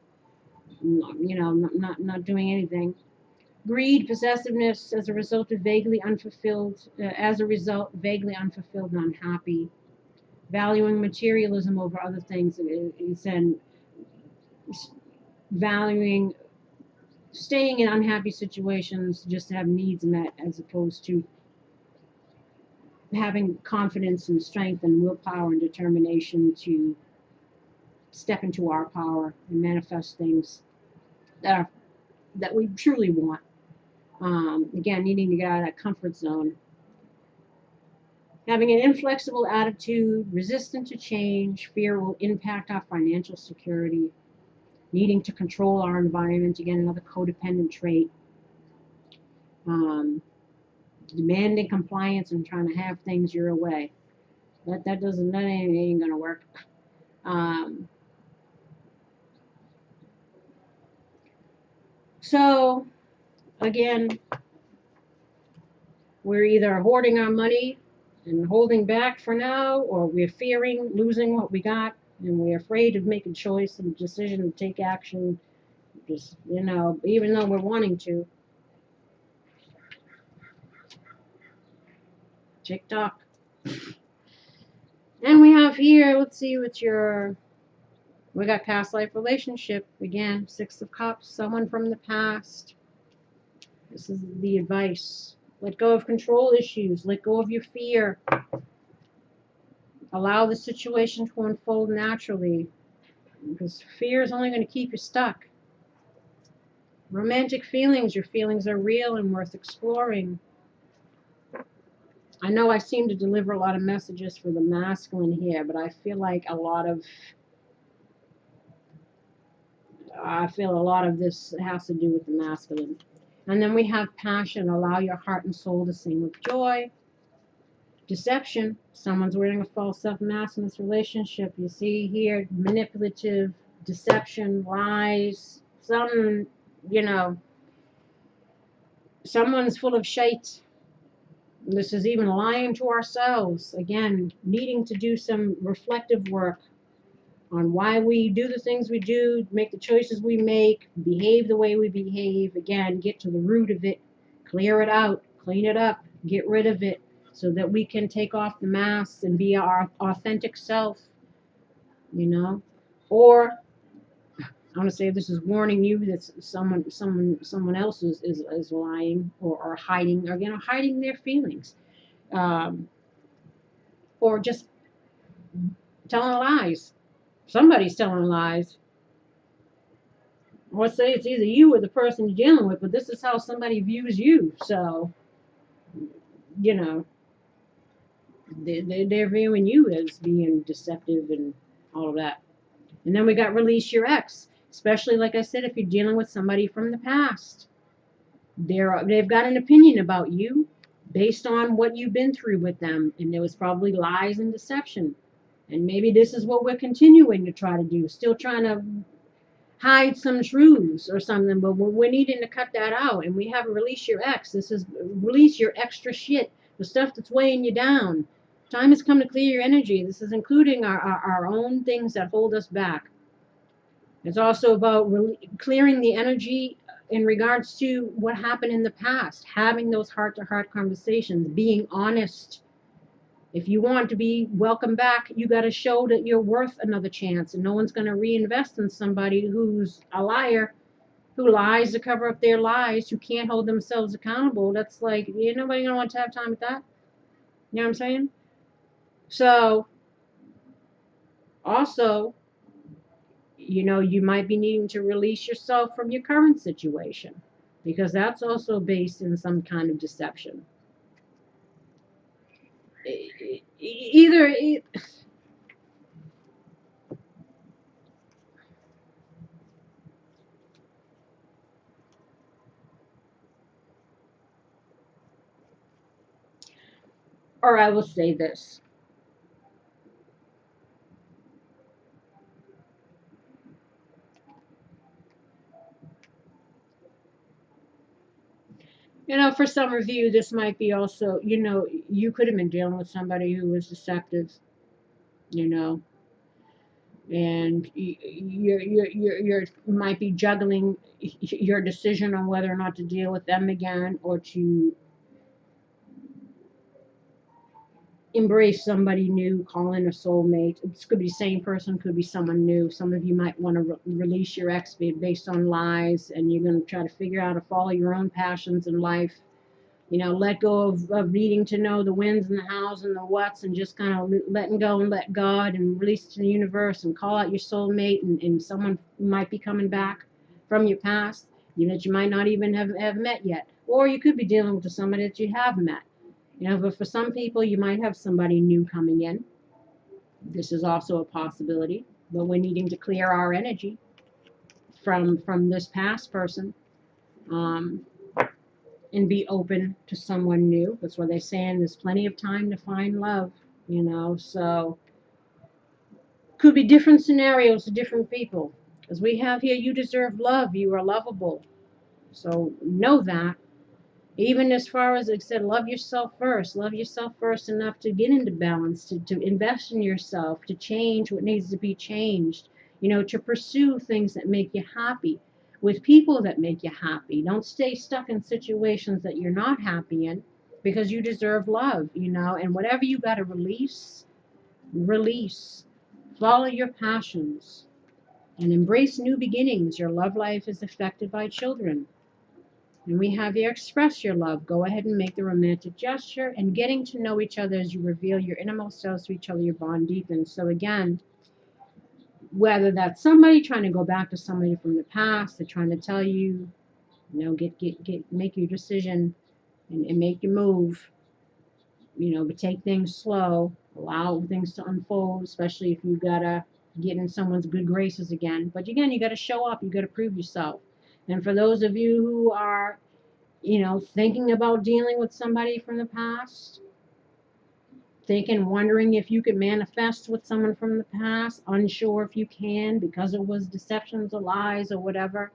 not doing anything. Greed, possessiveness as a result, vaguely unfulfilled and unhappy. Valuing materialism over other things, and valuing staying in unhappy situations just to have needs met, as opposed to having confidence and strength and willpower and determination to step into our power and manifest things that we truly want. Again, needing to get out of that comfort zone. Having an inflexible attitude, resistant to change, fear will impact our financial security. Needing to control our environment, again, another codependent trait. Demanding compliance and trying to have things your way. That ain't gonna work. So again, we're either hoarding our money and holding back for now, or we're fearing losing what we got, and we're afraid of making a choice and decision to take action, just, even though we're wanting to. TikTok. And we have here, let's see what we got past life relationship. Again, Six of Cups, someone from the past. This is the advice. Let go of control issues. Let go of your fear. Allow the situation to unfold naturally, because fear is only going to keep you stuck. Romantic feelings. Your feelings are real and worth exploring. I know I seem to deliver a lot of messages for the masculine here, but I feel like a lot of this has to do with the masculine. And then we have passion. Allow your heart and soul to sing with joy. Deception. Someone's wearing a false self-mask in this relationship. You see here, manipulative, deception, lies. You know, someone's full of shite. This is even lying to ourselves. Again, needing to do some reflective work on why we do the things we do, make the choices we make, behave the way we behave. Again, get to the root of it, clear it out, clean it up, get rid of it so that we can take off the masks and be our authentic self, you know? Or I want to say this is warning you that someone else is lying or hiding, or hiding their feelings, um, or just telling lies. Somebody's telling lies. Or say it's either you or the person you're dealing with, but this is how somebody views you. So, you know, they're viewing you as being deceptive and all of that. And then we got release your ex, especially like I said, if you're dealing with somebody from the past. They've got an opinion about you based on what you've been through with them, and there was probably lies and deception. And maybe this is what we're continuing to try to do, still trying to hide some truths or something, but we're needing to cut that out. And we have a release your ex. This is release your extra shit, the stuff that's weighing you down. Time has come to clear your energy. This is including our own things that hold us back. It's also about clearing the energy in regards to what happened in the past, having those heart-to-heart conversations, being honest. If you want to be welcome back, you got to show that you're worth another chance, and no one's going to reinvest in somebody who's a liar, who lies to cover up their lies, who can't hold themselves accountable. That's like, ain't nobody going to want to have time with that. You know what I'm saying? So, also, you might be needing to release yourself from your current situation because that's also based in some kind of deception. Either or I will say this. For some of you, this might be also, you could have been dealing with somebody who was deceptive, you know, and you might be juggling your decision on whether or not to deal with them again or to embrace somebody new, call in a soulmate. It could be the same person, could be someone new. Some of you might want to release your ex based on lies, and you're going to try to figure out how to follow your own passions in life. Let go of needing to know the whens and the hows and the whats, and just kind of letting go and let God and release to the universe and call out your soulmate, and someone might be coming back from your past, that you might not even have met yet. Or you could be dealing with somebody that you have met. But for some people, you might have somebody new coming in. This is also a possibility, but we're needing to clear our energy from this past person, um, and be open to someone new. That's what they're saying. There's plenty of time to find love, So could be different scenarios to different people. As we have here, you deserve love. You are lovable. So know that. Even as far as I said, love yourself first. Love yourself first enough to get into balance, to invest in yourself, to change what needs to be changed, to pursue things that make you happy, with people that make you happy. Don't stay stuck in situations that you're not happy in because you deserve love, and whatever you got to release, release. Follow your passions and embrace new beginnings. Your love life is affected by children. And we have you express your love. Go ahead and make the romantic gesture, and getting to know each other as you reveal your innermost selves to each other, your bond deepens. So again, whether that's somebody trying to go back to somebody from the past, they're trying to tell you You know, make your decision and make your move. You know, but take things slow. Allow things to unfold, especially if you gotta get in someone's good graces again. But again, you gotta show up. You gotta prove yourself. And for those of you who are, you know, thinking about dealing with somebody from the past, thinking, wondering if you could manifest with someone from the past, unsure if you can because it was deceptions or lies or whatever,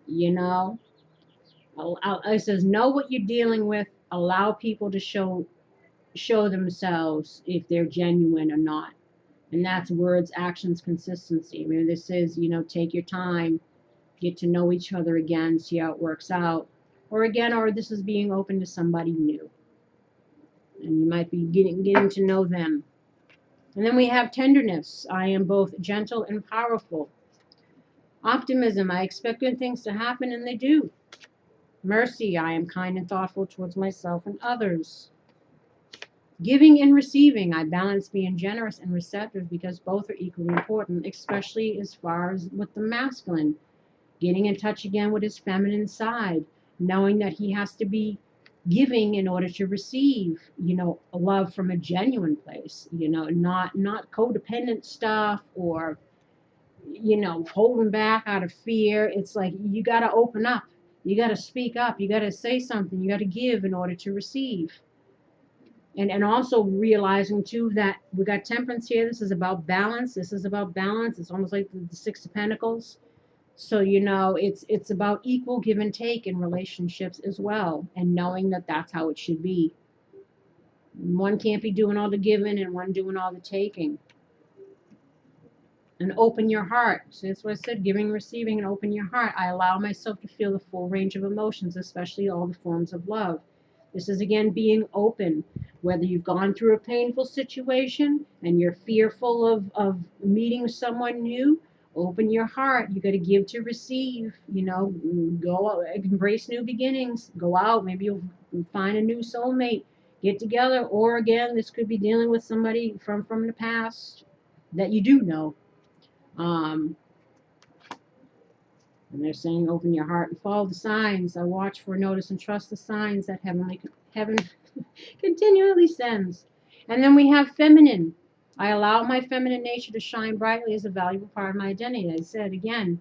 you know, it says know what you're dealing with. Allow people to show themselves if they're genuine or not. And that's words, actions, consistency. I mean, this is, you know, take your time, get to know each other again, see how it works out. Or this is being open to somebody new. And you might be getting to know them. And then we have tenderness. I am both gentle and powerful. Optimism. I expect good things to happen, and they do. Mercy. I am kind and thoughtful towards myself and others. Giving and receiving. I balance being generous and receptive because both are equally important, especially as far as with the masculine. Getting in touch again with his feminine side, knowing that he has to be giving in order to receive, you know, love from a genuine place, you know, not codependent stuff or, you know, holding back out of fear. It's like you got to open up, you got to speak up, you got to say something, you got to give in order to receive. And also realizing too that we got temperance here. This is about balance. This is about balance. It's almost like the Six of Pentacles. So, you know, it's about equal give and take in relationships as well, and knowing that that's how it should be. One can't be doing all the giving and one doing all the taking. And open your heart. So that's what I said, giving, receiving, and open your heart. I allow myself to feel the full range of emotions, especially all the forms of love. This is, again, being open. Whether you've gone through a painful situation and you're fearful of meeting someone new, open your heart. You got to give to receive. You know, go embrace new beginnings. Go out. Maybe you'll find a new soulmate. Get together. Or again, this could be dealing with somebody from the past that you do know. And they're saying, open your heart and follow the signs. I watch for, notice, and trust the signs that heaven continually sends. And then we have feminine. I allow my feminine nature to shine brightly as a valuable part of my identity. I said again,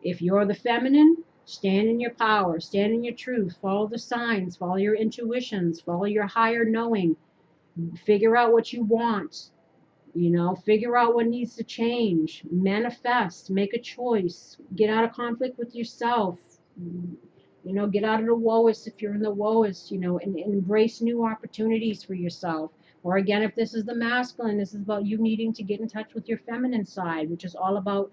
if you're the feminine, stand in your power, stand in your truth, follow the signs, follow your intuitions, follow your higher knowing, figure out what you want. You know, figure out what needs to change, manifest, make a choice, get out of conflict with yourself, you know, get out of the woest if you're in the woest, you know, and embrace new opportunities for yourself. Or again, if this is the masculine, this is about you needing to get in touch with your feminine side, which is all about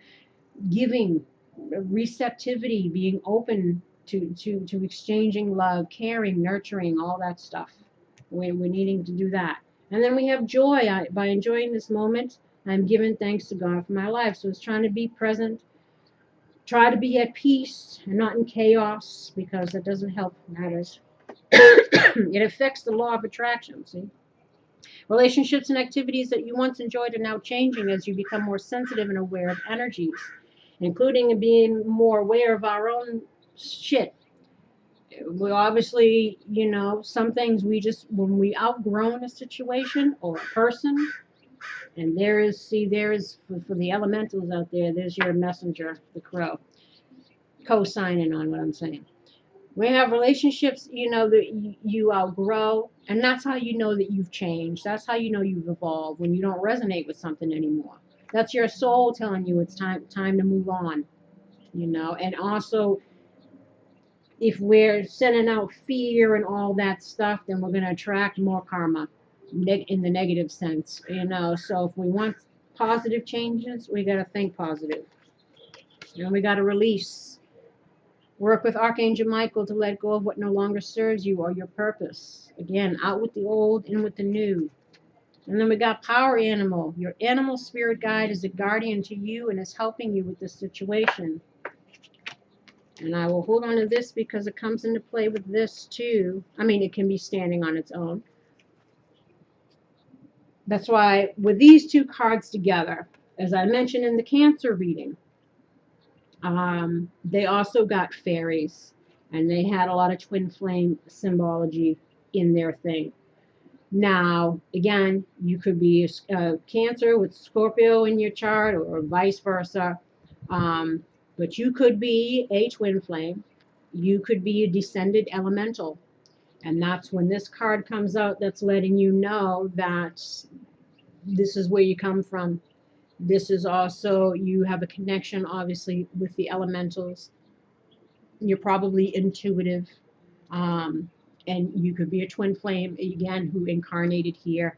giving, receptivity, being open to exchanging love, caring, nurturing, all that stuff. We're needing to do that. And then we have joy. By enjoying this moment, I'm giving thanks to God for my life. So it's trying to be present, try to be at peace and not in chaos, because that doesn't help matters. It affects the law of attraction, see? Relationships and activities that you once enjoyed are now changing as you become more sensitive and aware of energies, including being more aware of our own shit. We obviously, you know, some things we just, when we outgrown a situation or a person, and there is for the elementals out there, there's your messenger, the crow, co-signing on what I'm saying. We have relationships, you know, that you outgrow, and that's how you know that you've changed. That's how you know you've evolved, when you don't resonate with something anymore. That's your soul telling you it's time to move on, you know. And also, if we're sending out fear and all that stuff, then we're going to attract more karma in the negative sense, you know. So if we want positive changes, we got to think positive. And we got to release. Work with Archangel Michael to let go of what no longer serves you or your purpose. Again, out with the old, in with the new. And then we got Power Animal. Your animal spirit guide is a guardian to you and is helping you with this situation. And I will hold on to this because it comes into play with this too. I mean, it can be standing on its own. That's why with these two cards together, as I mentioned in the Cancer reading, they also got fairies. And they had a lot of twin flame symbology in their thing. Now, again, you could be a Cancer with Scorpio in your chart or vice versa. Um, but you could be a twin flame. You could be a descended elemental. And that's when this card comes out that's letting you know that this is where you come from. This is also, you have a connection, obviously, with the elementals. You're probably intuitive. Um, and you could be a twin flame, again, who incarnated here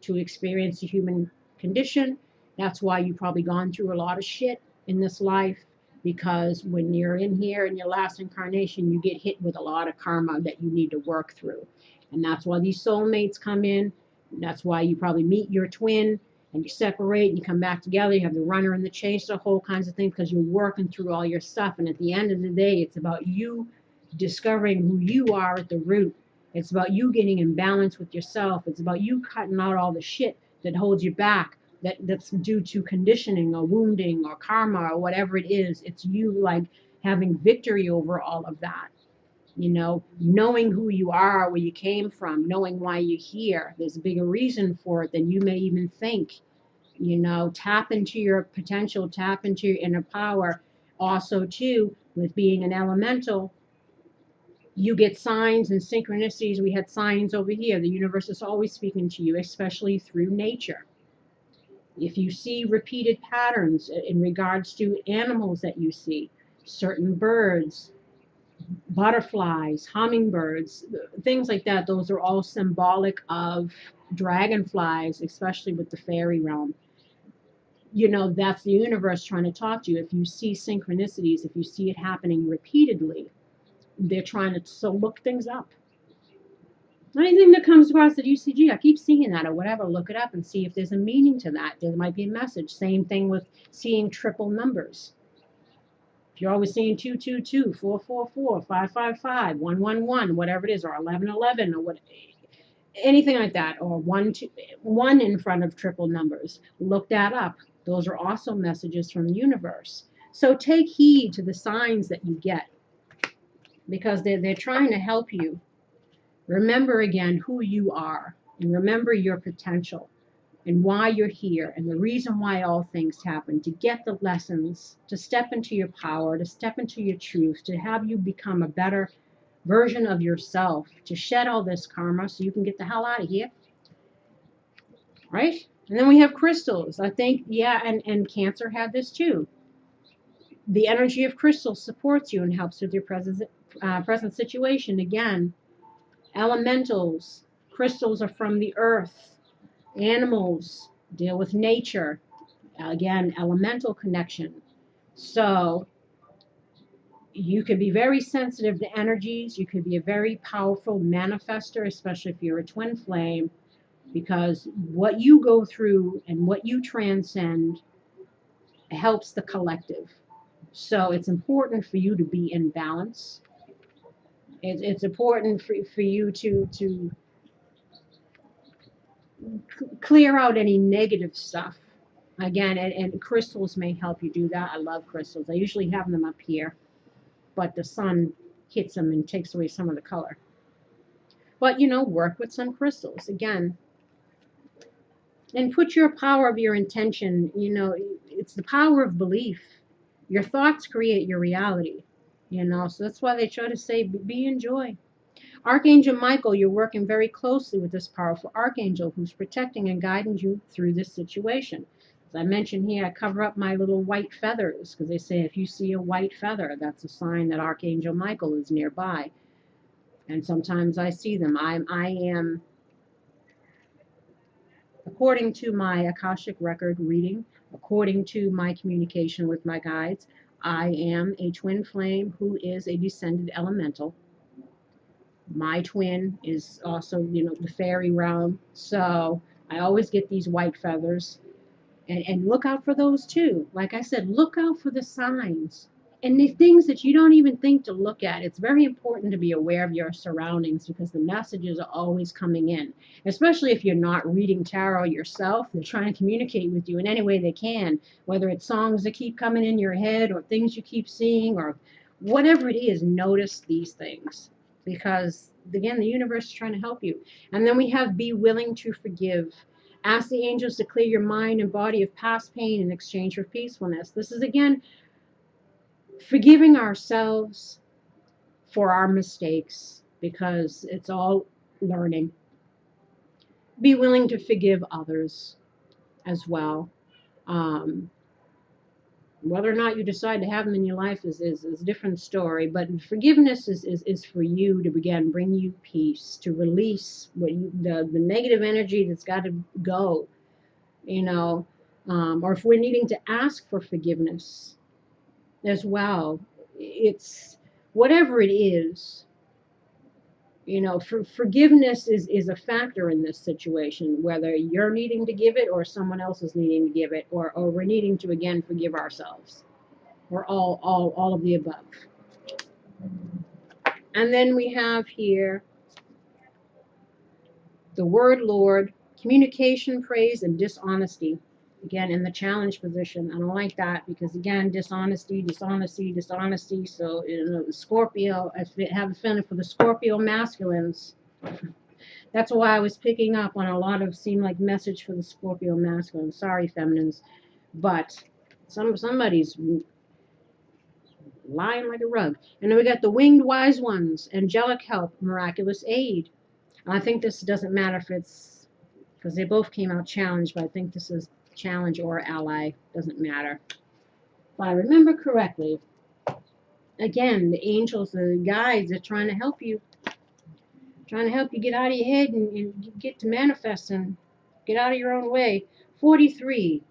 to experience the human condition. That's why you've probably gone through a lot of shit in this life, because when you're in here in your last incarnation, you get hit with a lot of karma that you need to work through. And that's why these soulmates come in. That's why you probably meet your twin and you separate and you come back together. You have the runner and the chaser, whole kinds of things, because you're working through all your stuff. And at the end of the day, it's about you discovering who you are at the root. It's about you getting in balance with yourself. It's about you cutting out all the shit that holds you back, that's due to conditioning or wounding or karma or whatever it is. It's you like having victory over all of that. You know, knowing who you are, where you came from, knowing why you're here. There's a bigger reason for it than you may even think. You know, tap into your potential, tap into your inner power. Also, too, with being an elemental, you get signs and synchronicities. We had signs over here. The universe is always speaking to you, especially through nature. If you see repeated patterns in regards to animals that you see, certain birds, butterflies, hummingbirds, things like that, those are all symbolic of dragonflies, especially with the fairy realm. You know, that's the universe trying to talk to you. If you see synchronicities, if you see it happening repeatedly, they're trying to look things up. Anything that comes across the UCG, I keep seeing that or whatever, look it up and see if there's a meaning to that. There might be a message. Same thing with seeing triple numbers. If you're always seeing 222, 444, 555, 111, whatever it is, or 1111, or what, anything like that, or 1 in front of triple numbers, look that up. Those are also messages from the universe. So take heed to the signs that you get, because they're trying to help you. Remember again who you are, and remember your potential and why you're here and the reason why all things happen, to get the lessons, to step into your power, to step into your truth, to have you become a better version of yourself, to shed all this karma so you can get the hell out of here. Right? And then we have crystals. I think, yeah, and Cancer had this too. The energy of crystals supports you and helps with your present situation. Again, elementals, crystals are from the earth. Animals deal with nature. Again, elemental connection. So you could be very sensitive to energies. You could be a very powerful manifester, especially if you're a twin flame, because what you go through and what you transcend helps the collective. So it's important for you to be in balance. It's important for you to clear out any negative stuff. Again, and crystals may help you do that. I love crystals. I usually have them up here, but the sun hits them and takes away some of the color. But, you know, work with some crystals. Again, and put your power of your intention, you know, it's the power of belief. Your thoughts create your reality, you know, so that's why they try to say, be in joy. Archangel Michael, you're working very closely with this powerful archangel who's protecting and guiding you through this situation. As I mentioned here, I cover up my little white feathers because they say if you see a white feather, that's a sign that Archangel Michael is nearby. And sometimes I see them. I am, according to my Akashic record reading, according to my communication with my guides, I am a twin flame who is a descended elemental. My twin is also, you know, the fairy realm. So I always get these white feathers. And look out for those too. Like I said, look out for the signs and the things that you don't even think to look at. It's very important to be aware of your surroundings because the messages are always coming in, especially if you're not reading tarot yourself. They're trying to communicate with you in any way they can, whether it's songs that keep coming in your head or things you keep seeing or Whatever it is, notice these things, because again, the universe is trying to help you. And then we have be willing to forgive. Ask the angels to clear your mind and body of past pain in exchange for peacefulness. This is again forgiving ourselves for our mistakes, because it's all learning. Be willing to forgive others as well. Um, Whether or not you decide to have them in your life is a different story, but forgiveness is for you to, again, bring you peace, to release the negative energy that's got to go, you know, or if we're needing to ask for forgiveness as well. It's whatever it is. Forgiveness is a factor in this situation, whether you're needing to give it or someone else is needing to give it, or we're needing to, again, forgive ourselves, or all of the above. And then we have here the word Lord, communication, praise, and dishonesty. Again, in the challenge position. I don't like that, because, again, dishonesty. So, the Scorpio, I have a feeling for the Scorpio masculines. That's why I was picking up on a lot of, seemed like, message for the Scorpio masculines. Sorry, feminines. But somebody's lying like a rug. And then we got the winged wise ones, angelic help, miraculous aid. And I think this doesn't matter if it's, because they both came out challenge, but I think this is challenge or ally. Doesn't matter. If I remember correctly, again, the angels, the guides are trying to help you. Trying to help you get out of your head and get to manifesting. Get out of your own way. 43.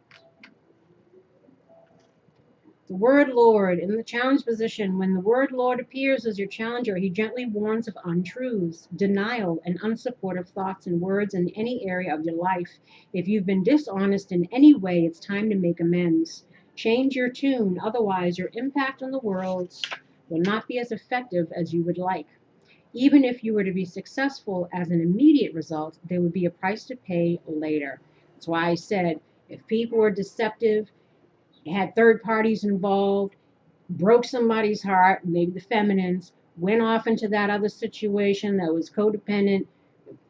The word Lord in the challenge position. When the word Lord appears as your challenger, he gently warns of untruths, denial, and unsupportive thoughts and words in any area of your life. If you've been dishonest in any way, it's time to make amends. Change your tune, otherwise your impact on the world will not be as effective as you would like. Even if you were to be successful as an immediate result, there would be a price to pay later. That's why I said, if people were deceptive, had third parties involved, broke somebody's heart, maybe the feminines, went off into that other situation that was codependent,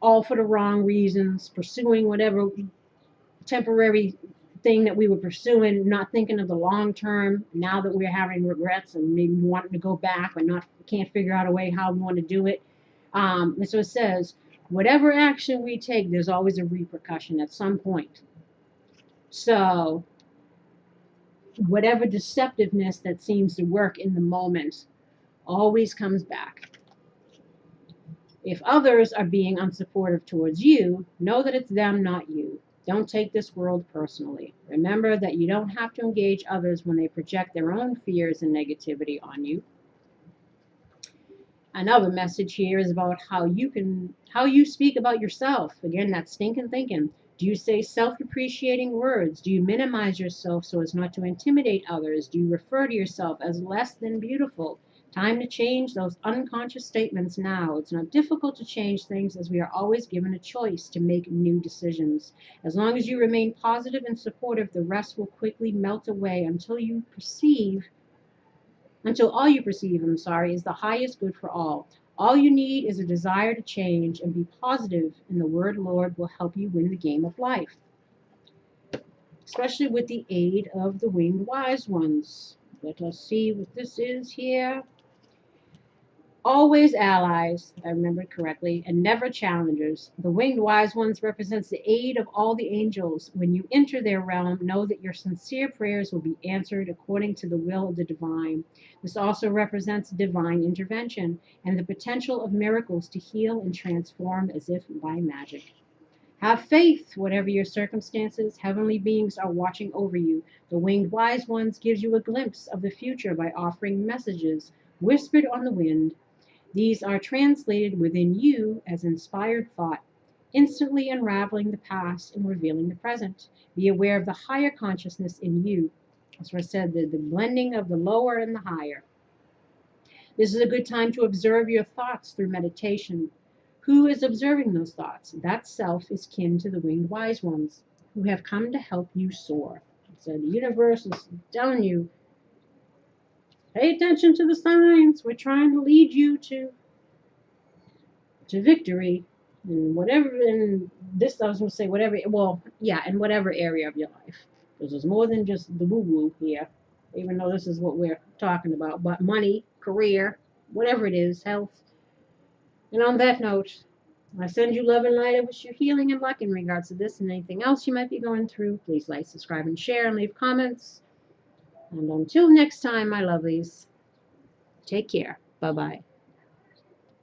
all for the wrong reasons, pursuing whatever temporary thing that we were pursuing, not thinking of the long term. Now that we're having regrets and maybe wanting to go back, but can't figure out a way how we want to do it. And so it says, whatever action we take, there's always a repercussion at some point. So whatever deceptiveness that seems to work in the moment always comes back. If others are being unsupportive towards you, know that it's them, not you. Don't take this world personally. Remember that you don't have to engage others when they project their own fears and negativity on you. Another message here is about how you speak about yourself. Again, that stinking thinking. Do you say self-depreciating words? Do you minimize yourself so as not to intimidate others? Do you refer to yourself as less than beautiful? Time to change those unconscious statements now. It's not difficult to change things, as we are always given a choice to make new decisions. As long as you remain positive and supportive, the rest will quickly melt away until all you perceive, is the highest good for all. All you need is a desire to change and be positive, and the word Lord will help you win the game of life, especially with the aid of the winged wise ones. Let us see what this is here. Always allies, if I remember correctly, and never challengers. The winged wise ones represents the aid of all the angels. When you enter their realm, know that your sincere prayers will be answered according to the will of the divine. This also represents divine intervention and the potential of miracles to heal and transform as if by magic. Have faith, whatever your circumstances. Heavenly beings are watching over you. The winged wise ones gives you a glimpse of the future by offering messages whispered on the wind. These are translated within you as inspired thought, instantly unraveling the past and revealing the present. Be aware of the higher consciousness in you. As I said, the blending of the lower and the higher. This is a good time to observe your thoughts through meditation. Who is observing those thoughts? That self is kin to the winged wise ones who have come to help you soar. So the universe is telling you, Pay attention to the signs. We're trying to lead you to victory in whatever, in this, I was going to say whatever, well, yeah, in whatever area of your life. Because there's more than just the woo-woo here, even though this is what we're talking about. But money, career, whatever it is, health. And on that note, I send you love and light. I wish you healing and luck in regards to this and anything else you might be going through. Please like, subscribe, and share, and leave comments. And until next time, my lovelies, take care. Bye-bye.